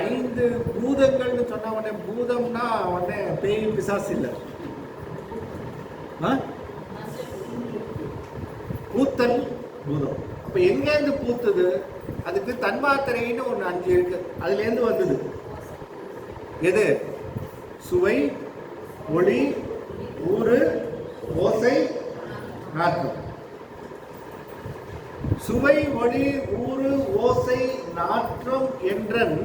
5 பூதங்கள்னு சொன்ன உடனே பூதம்னா உடனே பேய் பிசாசு இல்லை. கூத்தல் பூதம். அப்ப அப்ப எங்கேருந்து பூத்துது? அதுக்கு தன்மாத்திரைன்னு ஒண்ணு 5 இருக்கு, அதுல இருந்து வந்தது. எது? சுவை, ஒளி, ஊறு, ஓசை, நாற்றம். சுவை, ஒளி, ஊறு, ஓசை, நாற்றம் என்றன்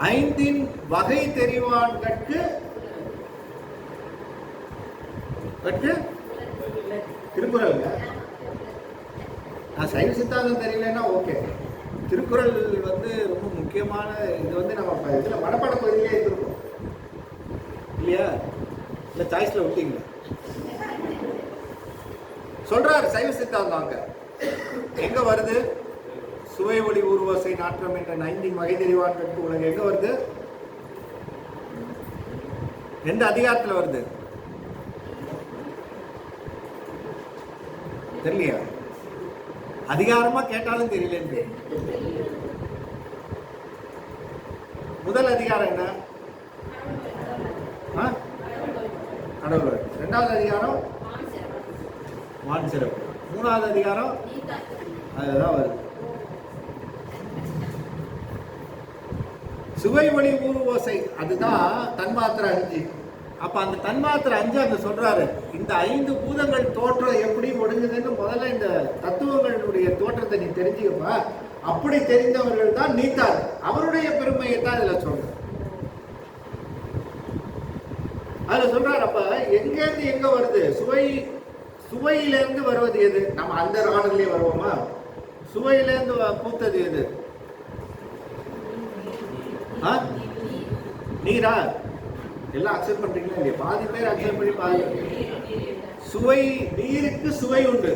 5 வகை தெரிவான்கட்கு திருக்குறள். நான் சைவ சித்தாந்தம் தெரியலன்னா ஓகே. திருக்குறள் வந்து ரொம்ப முக்கியமான இது. வந்து நம்ம இதில் மனப்பாட பகுதியிலே இருந்திருக்கோம் இல்லையா? இல்லை சாய்ஸ்ல விட்டீங்களா? சொல்றாரு சைவ சித்தாந்தம் அங்க எங்க வருது? சுவை, ஒளி, ஊர்வசை, நாற்றம் என்ற 5 வகை தெரிவான்கட்கு உலகம் எங்க வருது? எந்த அதிகாரத்தில் வருது தெரியலையா? அதிகாரமா கேட்டாலும் தெரியல. முதல் அதிகாரம் என்ன? கடவுள். 2வது அதிகாரம் வான் சிறப்பு. 3வது அதிகாரம் அதுதான் வருது. சுவை, ஒளி, ஊறு, ஓசை அதுதான் தன்மாத்திரை 5. அப்ப அந்த தன்மாத்திரை 5 அங்க சொல்றாரு. இந்த 5 பூதங்கள் தோற்றம் எப்படி ஒடுங்குதுன்னு முதல்ல இந்த தத்துவங்களுடைய தோற்றத்தை நீ தெரிஞ்சுக்கப்பா. அப்படி தெரிந்தவர்கள் தான் நீத்தார். அவருடைய பெருமையை தான் இதுல சொல்ற. அதுல சொல்றாரு. அப்ப எங்க இருந்து எங்க வருது? சுவையிலிருந்து வருவது எது? நம்ம அந்த ராணிலே வருவோமா? சுவையிலிருந்து பூத்தது எது? நீரா? எல்லாம் அக்செப்ட் பண்றீங்களா இல்லையா? பாதி பேர் அக்செப்ட் பண்ணி பாதி. சுவை, நீருக்கு சுவை உண்டு.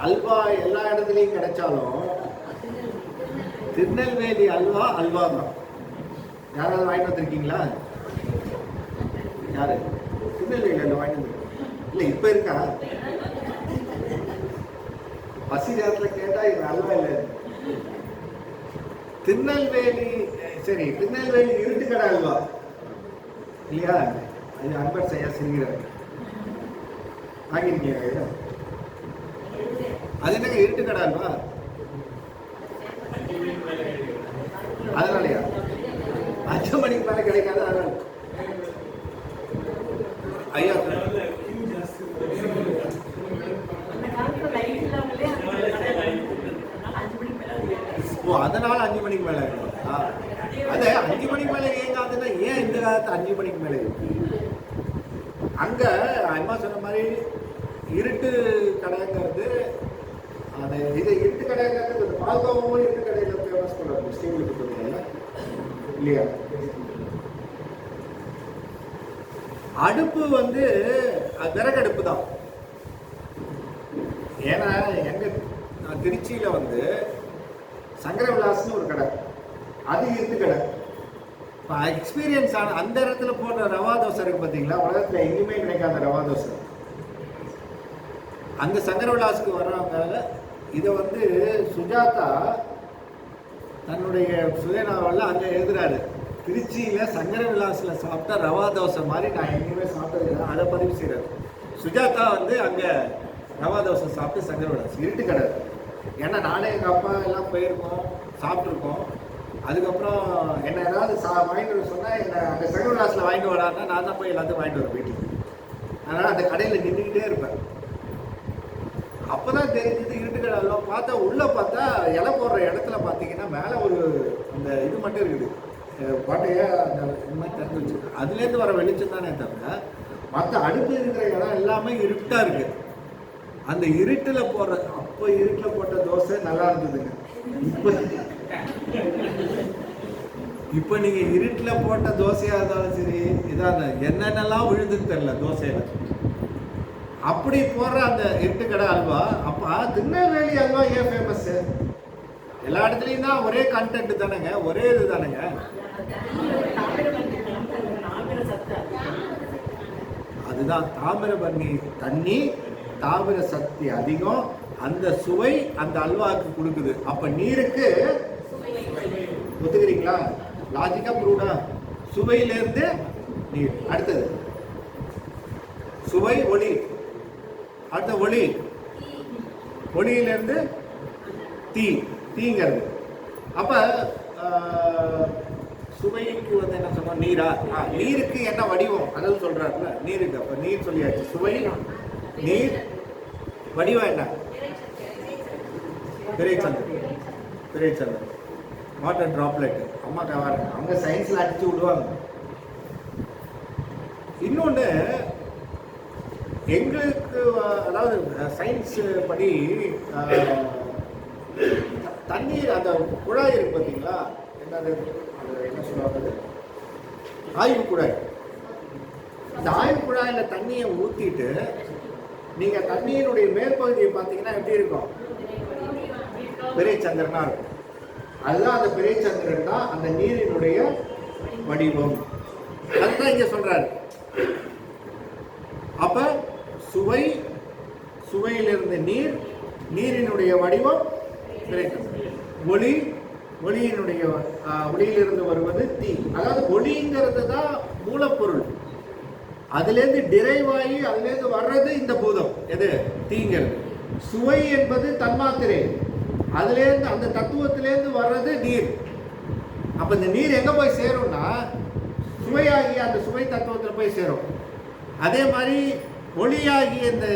அல்வா எல்லா இடத்துலயும் கிடைச்சாலும் திருநெல்வேலி அல்வா தான். யாராவது வாங்கிட்டு வந்திருக்கீங்களா? யாரு திருநெல்வேலியில வாங்கிட்டு வந்திருக்கீங்க? இல்ல இப்ப இருக்கா? பசி நேரத்துல கேட்டா இது அல்வா இல்லை. திருநெல்வேலி சரி, திருநெல்வேலி இருட்டுக்கடை அல்வா இல்லையா? அது அன்பர் செய்ய செய்கிறார். வாங்கிருக்கீங்க? அது என்னங்க இருட்டுக்கடை அல்வா? அதனாலயா 5 மணிக்கு மேல கிடைக்காது. அதனால ஐயா அதனால 5 மணிக்கு மேல இருக்கு. அது 5 மணிக்கு மேல ஏங்காதுன்னா ஏன் இந்த காலத்து 5 மணிக்கு மேல இருக்கு? அங்க அம்மா சொன்ன மாதிரி இருட்டு கடைங்கிறது, அது இது இருட்டு கடைங்கிறது பால்கோவும் இருட்டு கடையில ஃபேமஸ் பண்ணுவாங்க ஸ்ரீவில்லிபுத்தூர் இல்லையா? அடுப்பு வந்து விறகடுப்பு தான். ஏன்னா எங்க திருச்சியில வந்து சங்கர விலாஸ்னு ஒரு கடை, அது இருட்டு கடை. எக்ஸ்பீரியன்ஸ் ஆன அந்த இடத்துல போடுற ரவா தோசை இருக்கு பார்த்தீங்களா? உலகத்தில் எங்கேயுமே கிடைக்காத ரவா தோசை. அந்த சங்கர விலாஸுக்கு வர்றவங்க இதை வந்து சுஜாதா தன்னுடைய சுயநாவலில் அங்கே எழுதுறாரு. திருச்சியில் சங்கர விலாஸில் சாப்பிட்டா ரவா தோசை மாதிரி நான் எங்கேயுமே சாப்பிட்டது இல்லை. அதை பதிவு செய்கிறார். சுஜாதா வந்து அங்கே ரவா தோசை சாப்பிட்டு சங்கர விலாஸ் இருட்டு கடை. ஏன்னா நானே எங்கள் அப்பா எல்லாம் போயிருக்கோம், சாப்பிட்ருக்கோம். அதுக்கப்புறம் என்ன ஏதாவது வாங்கிட்டு வர சொன்னால் என்னை அந்த சங்கர விலாஸில் வாங்கிட்டு வரான்னா நான் தான் போய் எல்லாத்தையும் வாங்கிட்டு வரேன் வீட்டுக்கு. அதனால் அந்த கடையில் நின்றுக்கிட்டே இருப்பேன். அப்போதான் தெரிஞ்சது இருட்டு கடை எல்லாம் பார்த்தா உள்ளே பார்த்தா இலை போடுற இடத்துல பார்த்தீங்கன்னா மேலே ஒரு அந்த இது மட்டும் இருக்குது, பாட்டையே அந்த இது மாதிரி திறந்து வச்சுருக்கு. அதுலேருந்து வர வெளிச்சம் தானே தவிர மற்ற அடுப்பு இருக்கிற இடம் எல்லாமே இருட்டாக இருக்குது. அந்த இருட்டில் போடுற அப்போ இருட்டில் போட்ட தோசை நல்லா இருந்ததுங்க. இப்போ நீங்கள் இருட்டில் போட்ட தோசையாக இருந்தாலும் சரி, இதாக என்னென்னலாம் விழுதுன்னு தெரியல தோசையில். அப்படி போடுற அந்த இருட்டு கடை அல்வா. அப்போ திருநெல்வேலி அல்வா ஏன் ஃபேமஸ்ஸு? எல்லா இடத்துலையும் தான் ஒரே கண்டென்ட் தானேங்க, ஒரே இது தானேங்க. அதுதான் தாமிரபரணி தண்ணி, தாமிர சக்தி அதிகம், அந்த சுவை அந்த அல்வாவுக்கு கொடுக்குது. அப்ப நீருக்கு ஒத்துக்கிறீங்களா? லாஜிக்கா ப்ரூவ்டா? சுவையிலிருந்து நீர். அடுத்தது சுவை, ஒளி. அடுத்த ஒளி ஒளியிலிருந்து தீங்கிறது. அப்ப சுவைக்கு வந்து என்ன சொன்னோம்? நீரா? நீருக்கு என்ன வடிவம் அதாவது சொல்றாருல, நீருக்கு. அப்ப நீர் சொல்லியாச்சு. சுவை, நீர், வடிவம் என்ன? பிறைச்சந்திரன், வாட்டர் டிராப்லெட். அம்மா கவாரு அவங்க சயின்ஸ்ல அடிச்சு விடுவாங்க. இன்னொன்று எங்களுக்கு, அதாவது சயின்ஸ் படி தண்ணீர் அந்த குழாய் இருக்கு பார்த்தீங்களா, என்னது என்ன சொல்லுவாங்க, ஆய்வு குழாய். இந்த ஆய்வு குழாயில் தண்ணியை ஊற்றிட்டு நீங்கள் தண்ணீருடைய மேற்பகுதியை பார்த்தீங்கன்னா எப்படி இருக்கும்? பிறைச்சந்திரனா இருக்கும். அதுதான் அந்த பிறைச்சந்திரன் தான் அந்த நீரினுடைய வடிவம். அதுதான் இங்க சொல்றாரு. அப்ப சுவையிலிருந்து நீர், நீரினுடைய வடிவம் பிறைச்சந்திரன். ஒளியிலிருந்து வருவது தீ. அதாவது ஒளிங்கிறது தான் மூலப்பொருள். அதுலேருந்து டிரைவ் ஆகி அதுலேருந்து வர்றது இந்த பூதம் எது? தீங்கிறது. சுவை என்பது தன்மாத்திரை, அதுலேருந்து அந்த தத்துவத்திலேருந்து வர்றது நீர். அப்ப இந்த நீர் எங்க போய் சேரும்னா சுவையாகிய அந்த சுவை தத்துவத்தில் போய் சேரும். அதே மாதிரி ஒளியாகிய இந்த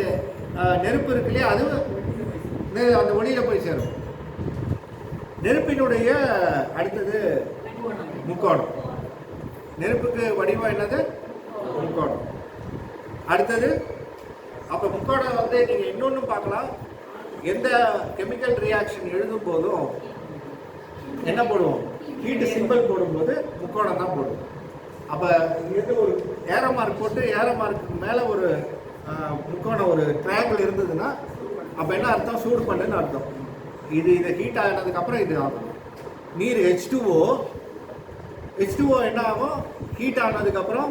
நெருப்பு இருக்கு இல்லையா, அது அந்த ஒளியில போய் சேரும். நெருப்பினுடைய அடுத்தது முக்கோணம். நெருப்புக்கு வடிவம் என்னது? முக்கோணம். அடுத்தது அப்ப முக்கோணம் வந்து நீங்க இன்னொன்னு பார்க்கலாம். எந்த கெமிக்கல் ரியாக்ஷன் எழுதும் போதும் என்ன போடுவோம்? ஹீட் சிம்பிள் போடும்போது முக்கோணம் தான் போடுவோம். அப்ப இங்கிருந்து ஒரு ஏரோ மார்க் போட்டு ஏரோ மார்க்கு மேல ஒரு முக்கோணம், ஒரு ட்ரையாங்கிள் இருந்ததுன்னா அப்ப என்ன அர்த்தம்? சூடு பண்ணுன்னு அர்த்தம். இது ஹீட் ஆகினதுக்கு அப்புறம் இது ஆகும். நீர் H2O என்ன ஆகும்? ஹீட் ஆனதுக்கு அப்புறம்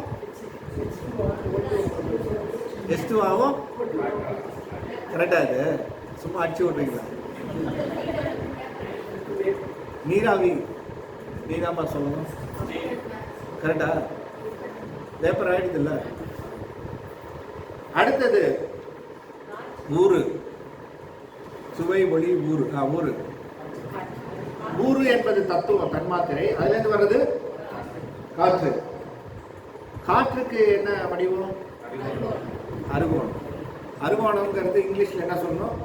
H2 ஆகும். கரெக்டா? இது சும்மா அடிச்சு விட்றீங்களா? நீராவி, நீராமா சொல்லணும். கரெக்டா? வேப்பர் ஆயிடுது இல்ல. அடுத்தது ஊரு. சுவை, ஒளி, ஊரு. ஊரு என்பது தத்துவம், தன்மாத்திரை. அதுல இருந்து வர்றது காற்று. காற்றுக்கு என்ன வடிவம்? அறுகோணம். அறுகோணம்ங்கிறது இங்கிலீஷ்ல என்ன சொல்லணும்?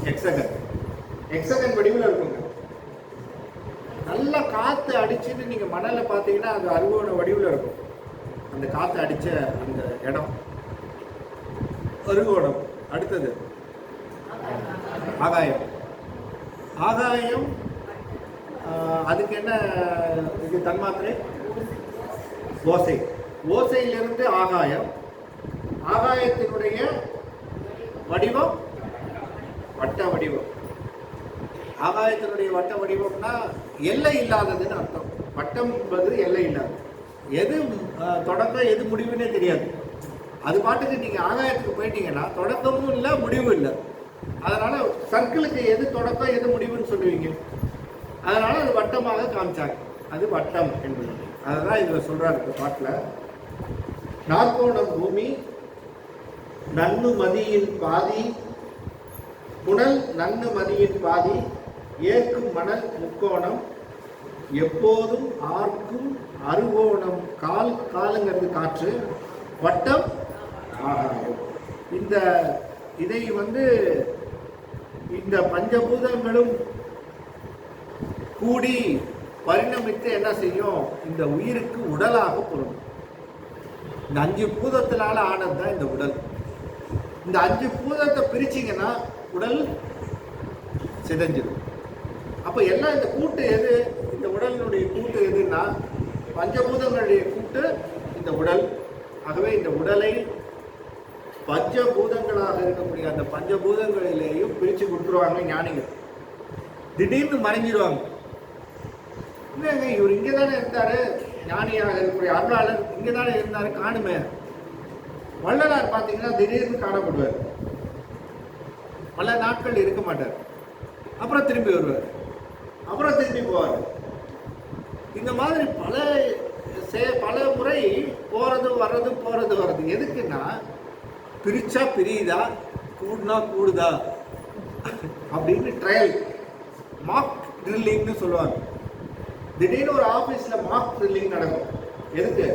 ஹெக்ஸகன். ஹெக்ஸகன் வடிவில் இருக்குங்க. நல்லா காத்து அடிச்சுன்னு நீங்க மணல பார்த்தீங்கன்னா அது அறுகோண வடிவில் இருக்கும். அந்த காத்து அடிச்ச அந்த இடம் அறுகோணம். அடுத்தது ஆகாயம். ஆகாயம் அதுக்கு என்ன இது? தன்மாத்திரை ஓசை. ஓசையிலிருந்து ஆகாயம். ஆகாயத்தினுடைய வடிவம் வட்ட வடிவம். ஆகாயத்தினுடைய வட்ட வடிவம்னா எல்லை இல்லாததுன்னு அர்த்தம். வட்டம் என்பது எல்லை இல்லாதது. எது தொடக்கம் எது முடிவுன்னே தெரியாது. அது பாட்டுக்கு நீங்க ஆகாயத்துக்கு போயிட்டீங்கன்னா தொடக்கமும் இல்லை முடிவும் இல்லை. அதனால சர்க்கிளுக்கு எது தொடக்கம் எது முடிவுன்னு சொல்லுவீங்க. அதனால அது வட்டமாக காமிச்சாங்க. அது வட்டம் என்பது. அதுதான் இதுல சொல்றாரு இந்த பாட்டுல. நாற்கோணம் பூமி, நன்னு மதியின் பாதி, புனல் நன்னு மதியின் பாதி, ஏற்கும் மணல் முக்கோணம், எப்போதும் ஆர்க்கும் அறுகோணம், காலுங்கிறது காற்று, வட்டம் ஆகாயம். இதை வந்து இந்த பஞ்சபூதங்களும் கூடி பரிணமித்து என்ன செய்யும்? இந்த உயிருக்கு உடலாக பொருந்தும். இந்த 5 பூதத்தினால ஆனதுதான் இந்த உடல். இந்த 5 பூதத்தை பிரிச்சிங்கன்னா உடல் சிதைஞ்சிடும். அப்ப எல்லாம் இந்த கூட்டு எது? இந்த உடலினுடைய கூட்டு எதுன்னா பஞ்சபூதங்களுடைய கூட்டு இந்த உடல். ஆகவே இந்த உடலை பஞ்சபூதங்களாக இருக்கக்கூடிய அந்த பஞ்சபூதங்களிலேயும் பிரிச்சு கொடுத்துருவாங்க ஞானிகள். திடீர்னு மறைஞ்சிடுவாங்க. இல்லைங்க, இவர் இங்கே தானே இருந்தாரு, ஞானியாக இருக்கக்கூடிய அருளாளர் இங்கே தானே இருந்தாரு, காணுமே. வள்ளலார் பார்த்தீங்கன்னா திடீர்னு காணப்படுவார். பல நாட்கள் இருக்க மாட்டார். அப்புறம் திரும்பி வருவார், அப்புறம் திரும்பி போவார். இந்த மாதிரி பல முறை போறது வர்றது. எதுக்குன்னா பிரிச்சா பிரியுதா, கூடுனா கூடுதா. அப்படின்னு ட்ரையல் மார்க் ட்ரில்லிங்னு சொல்லுவாங்க. திடீர்னு ஒரு ஆஃபீஸில் மார்க் ட்ரில்லிங் நடக்கும். எதுக்கு?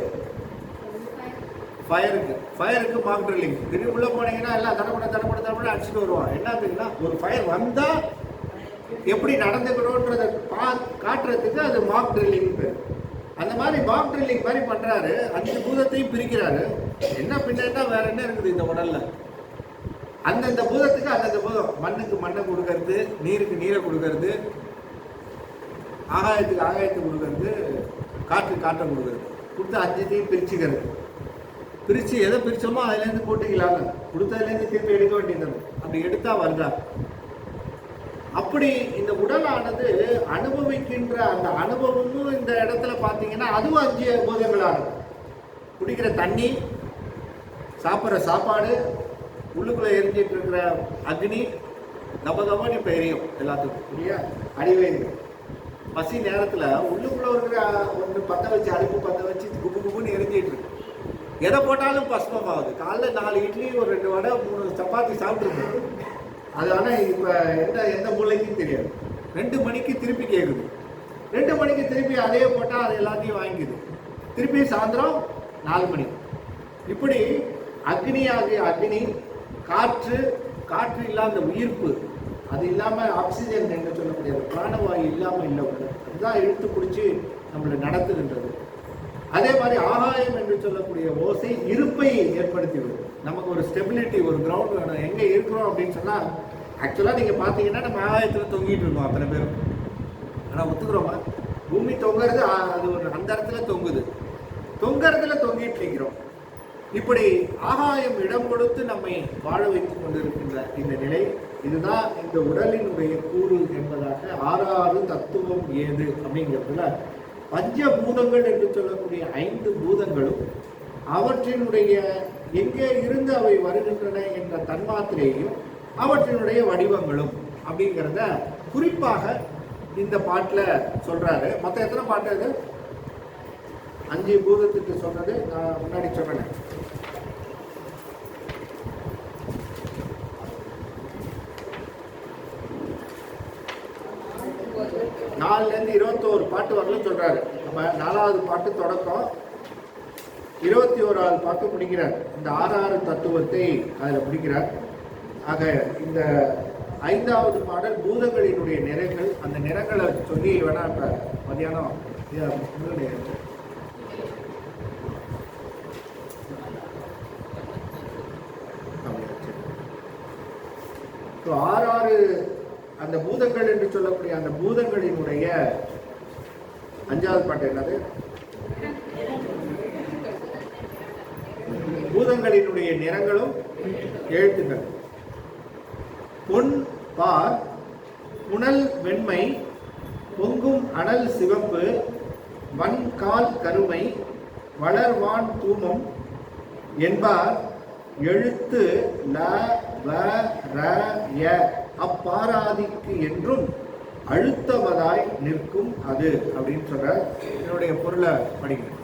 ஃபயருக்கு மார்க் ட்ரில்லிங். திடீர்னு உள்ளே போனீங்கன்னா எல்லாம் தடப்பட அடிச்சுட்டு வருவான். என்னதுன்னா ஒரு ஃபயர் வந்தால் எப்படி நடந்துக்கணுன்றதை காட்டுறதுக்கு அது மார்க் ட்ரில்லிங் பேர். அந்த மாதிரி மார்க் ட்ரில்லிங் மாதிரி பண்ணுறாரு. 5 பூதத்தையும் பிரிக்கிறாரு. என்ன பின்னா வேற என்ன இருக்குது இந்த உடல்ல? அந்தந்த பூதத்துக்கு அந்தந்த பூதம். மண்ணுக்கு மண்ணை கொடுக்கறது, நீருக்கு நீரை கொடுக்கறது, ஆகாயத்துக்கு ஆகாயத்தை கொடுக்கறது, காற்றை கொடுக்கறது. கொடுத்து 5த்தையும் பிரிச்சுக்கிறது. பிரித்து எதை பிரித்தோமோ அதுலேருந்து போட்டுக்கலாங்க. கொடுத்ததுலேருந்து திருப்பி எடுக்க வேண்டியது. அப்படி எடுத்தா வருதா? அப்படி இந்த உடலானது அனுபவிக்கின்ற அந்த அனுபவமும் இந்த இடத்துல பார்த்தீங்கன்னா அதுவும் 5 பூதங்களானது. குடிக்கிற தண்ணி, சாப்பிட்ற சாப்பாடு, உள்ளுக்குள்ளே எரிஞ்சிட்டு இருக்கிற அக்னி, கபகபன்னு இப்போ எரியும் எல்லாத்துக்கும். இல்லையா? அடிவேறு பசி நேரத்தில் உள்ளுக்குள்ளே இருக்கிற ஒன்று பற்ற வச்சு, அடுப்பு பற்ற வச்சு குப்பு குப்புன்னு எரிஞ்சிட்டு இருக்கு. எதை போட்டாலும் பஸ்மமாகுது. காலைல 4 இட்லி, ஒரு 2 வடை, 3 சப்பாத்தி சாப்பிட்ருக்கோம். அது ஆனால் இப்போ எந்த மூளைக்கும் தெரியாது. 2 மணிக்கு திருப்பி கேட்குது. 2 மணிக்கு திருப்பி அதே போட்டால் அது எல்லாத்தையும் வாங்கிக்குது. திருப்பி சாயந்தரம் 4 மணி. இப்படி அக்னி ஆகிய அக்னி, காற்று இல்லாத உயிர்ப்பு, அது இல்லாமல் ஆக்சிஜன் என்று சொல்லக்கூடிய பிராணவாயு இல்லாமல் இல்லை. அதுதான் இழுத்து பிடிச்சி நம்மளை நடத்துகின்றது. அதே மாதிரி ஆகாயம் என்று சொல்லக்கூடிய ஓசை இருப்பை ஏற்படுத்திவிடும். நமக்கு ஒரு ஸ்டெபிலிட்டி, ஒரு கிரவுண்ட் வேணும். எங்கே இருக்கிறோம் அப்படின்னு சொன்னால், ஆக்சுவலாக நீங்கள் பார்த்தீங்கன்னா நம்ம ஆகாயத்தில் தொங்கிட்டு இருக்கோம் அத்தனை பேரும். ஆனால் ஒத்துக்கிறோமா? பூமி தொங்குறது அது ஒரு அந்த இடத்துல தொங்குது. தொங்குறதுல தொங்கிட்டு இருக்கிறோம். இப்படி ஆகாயம் இடம் கொடுத்து நம்மை வாழ வைத்துக் கொண்டிருக்கின்ற இந்த நிலை, இதுதான் இந்த உடலினுடைய கூறு என்பதாக 6 தத்துவம் ஏது அப்படிங்கிறதுல பஞ்சபூதங்கள் என்று சொல்லக்கூடிய 5 பூதங்களும் அவற்றினுடைய எங்கே இருந்து அவை வருகின்றன என்ற தன்மாத்திரையையும் அவற்றினுடைய வடிவங்களும் அப்படிங்கிறத குறிப்பாக இந்த பாட்டில் சொல்றாரு. மொத்தம் எத்தனை பாட்டு அது? 5 பூதத்துக்கு சொன்னது நான் முன்னாடி சொன்னேன். நாலுலேருந்து 21 பாட்டு வரலும் சொல்றாரு. நம்ம 4வது பாட்டு தொடக்கம், 21வது பாட்டு முடிக்கிறார். இந்த 6 தத்துவத்தை அதில் முடிக்கிறார். ஆக இந்த 5வது பாடல் பூதங்களினுடைய நிறங்கள். அந்த நிறங்களை சொல்லி வேணா இப்ப மதியானம் ஆறு அந்த பூதங்கள் என்று சொல்லக்கூடிய அந்த பூதங்களினுடைய 5வது பாட்டு என்னது? பூதங்களினுடைய நிறங்களும் எழுத்துக்கள். பொன் பார், புனல் வெண்மை, பொங்கும் அனல் சிவப்பு, வன்கால் கருமை, வளர்வான் தூமம் என்பார் எழுத்து ல வ ர ய அப்பாராதிக்கு என்றும் அழுத்தவதாய் நிற்கும் அது அப்படின்னு சொல்ற. என்னுடைய பொருளை படிக்கிறேன்.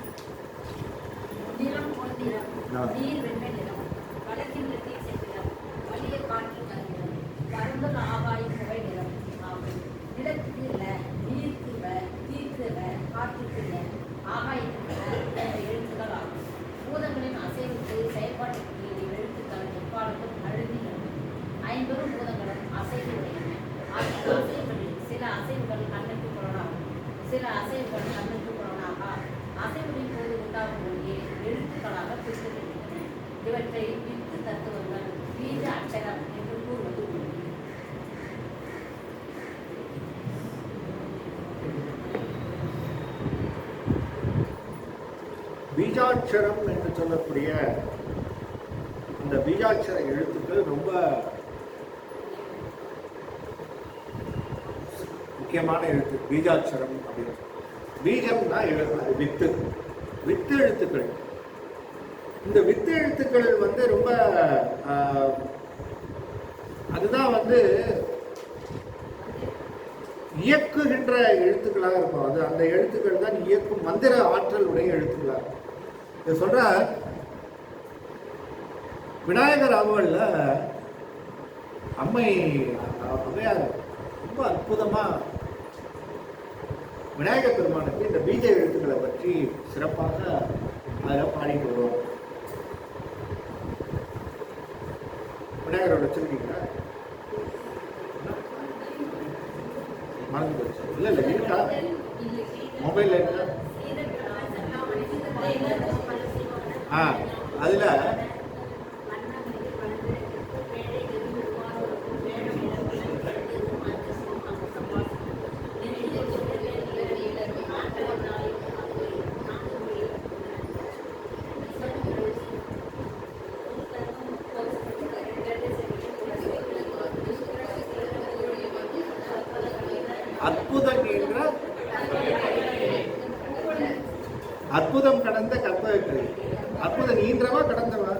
பூதங்களின் அசைவுக்கு செயல்பாட்டுக்கு எழுத்துக்கள் எப்பாலும் அழுதியும் 5 பூதங்களும் அசைவு உடையன. அசைவுகளில் சில அசைவுகள் கண்ணுக்கு புலனாகும், சில அசைவுகள் கண்ணுக்கு புலனாகா. அசைவுகளின் போது உண்டாகும் ஒளியே எழுத்துக்களாக பிரிக்கப்படுகின்றன. இவற்றை வித்து தத்துவங்கள், பீஜ அட்சரம் என்று கூறுவது உண்டு. பீஜாட்சரம் என்று சொல்லக்கூடிய இந்த பீஜாட்சர எழுத்துக்கள் ரொம்ப முக்கியமான எழுத்து. பீஜாட்சரம் அப்படின்னு பீஜம்னா வித்து, வித்து எழுத்துக்கள். இந்த வித்து எழுத்துக்கள் வந்து ரொம்ப அதுதான் வந்து இயக்குகின்ற எழுத்துக்களாக இருக்கும். அது அந்த எழுத்துக்கள் தான் இயக்கும் மந்திர ஆற்றல் உடைய எழுத்துக்களாக. இதை சொல்ற விநாயகர் அவங்கள்ல அம்மை அவ்வையார் ரொம்ப அற்புதமாக விநாயகர் பெருமானுக்கு இந்த பீஜ எழுத்துக்களை பற்றி சிறப்பாக அதில் பாடிட்டு வருவோம். விநாயகரோட வச்சிருக்கீங்களா? மறந்து போச்சு. இல்லை இல்லை இருக்கா? மொபைலில் இருக்கா? அதில் அற்புதம் என்ற அற்புதம் கடந்த கற்பகை. அற்புதம் நீன்றவா கடந்தவா?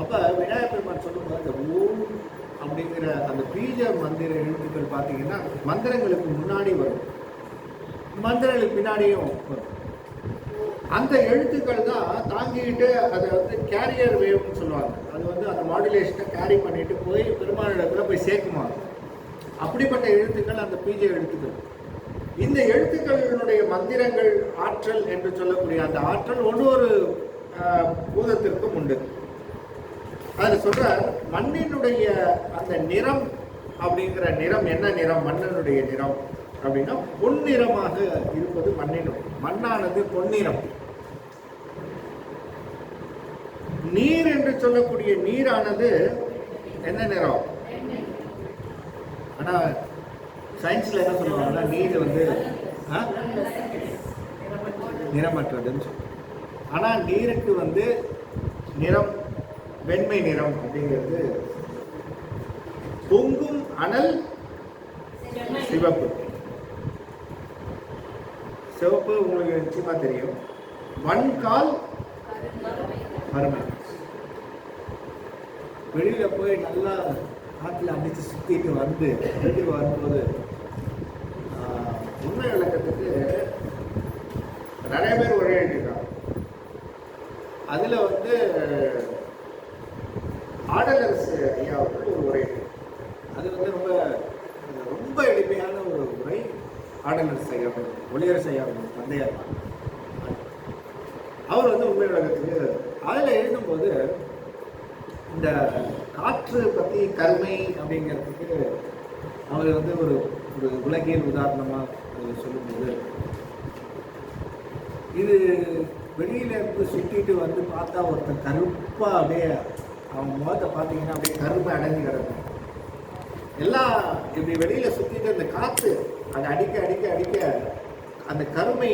அப்ப விநாயகர் பெருமான் சொல்லும்போது அந்த ஓம் அப்படிங்கிற அந்த பீஜ மந்திர எழுத்துக்கள் பார்த்தீங்கன்னா மந்திரங்களுக்கு முன்னாடி வரும், மந்திரங்களுக்கு பின்னாடியும் வரும். அந்த எழுத்துக்கள் தான் தாங்கிட்டு அதை வந்து கேரியர் வேவ்னு சொல்லுவாங்க. அது வந்து அந்த மாடுலேஷனை கேரி பண்ணிட்டு போய் பெருமானிடத்துல போய் சேர்க்குமா. அப்படிப்பட்ட எழுத்துக்கள் அந்த பீஜ எழுத்துக்கள். இந்த எழுத்துக்களினுடைய மந்திரங்கள் ஆற்றல் என்று சொல்லக்கூடிய அந்த ஆற்றல் ஒவ்வொரு பூதத்திற்கும் உண்டு. அதில் சொல்ற மண்ணினுடைய அந்த நிறம் அப்படிங்கிற நிறம் என்ன நிறம்? மண்ணினுடைய நிறம் அப்படின்னா பொன்னிறமாக இருப்பது மண்ணினுடைய. மண்ணானது பொன்னிறம். நீர் என்று சொல்லக்கூடிய நீரானது என்ன நிறம்? ஆனா சயின்ஸ்ல என்ன சொல்லுவாங்கன்னா நீர் வந்து நிறமற்றதுன்னு சொல்லுவாங்க. ஆனா நீருக்கு வந்து நிறம் வெண்மை நிறம் அப்படிங்கிறது. பொங்கும் அனல் சிவப்பு. சிவப்பு உங்களுக்கு நிச்சயமா தெரியும். வன்கால் வறுமை. வெளியில போய் நல்லா காட்டில் அடித்து சுத்திட்டு வந்து வீட்டுக்கு வரும்போது உண்மை விளக்கத்துக்கு நிறைய பேர் உரை எழுதியிருக்காங்க. அதுல வந்து ஆடலரசு ஐயா அவர்கள் ஒரு உரை. அது வந்து ரொம்ப ரொம்ப எளிமையான ஒரு உரை. ஆடலரசு ஐயா ஒளியரசு ஐயா தந்தையார் அவர் வந்து உண்மை விளக்கத்துக்கு அதில் எழுதும்போது இந்த காற்று பற்றி கருமை அப்படிங்கிறதுக்கு அவர் வந்து ஒரு ஒரு உலகியல் உதாரணமாக சொல்லும்போது, இது வெளியில இருந்து சுற்றிட்டு வந்து பார்த்தா ஒருத்தர் கருப்பா அப்படியே அவங்க முகத்தை பார்த்தீங்கன்னா அப்படியே கருமை அடைஞ்சு கிடக்கும். எல்லாம் இப்படி வெளியில சுற்றிட்டு அந்த காற்று அதை அடிக்க அடிக்க அடிக்க அந்த கருமை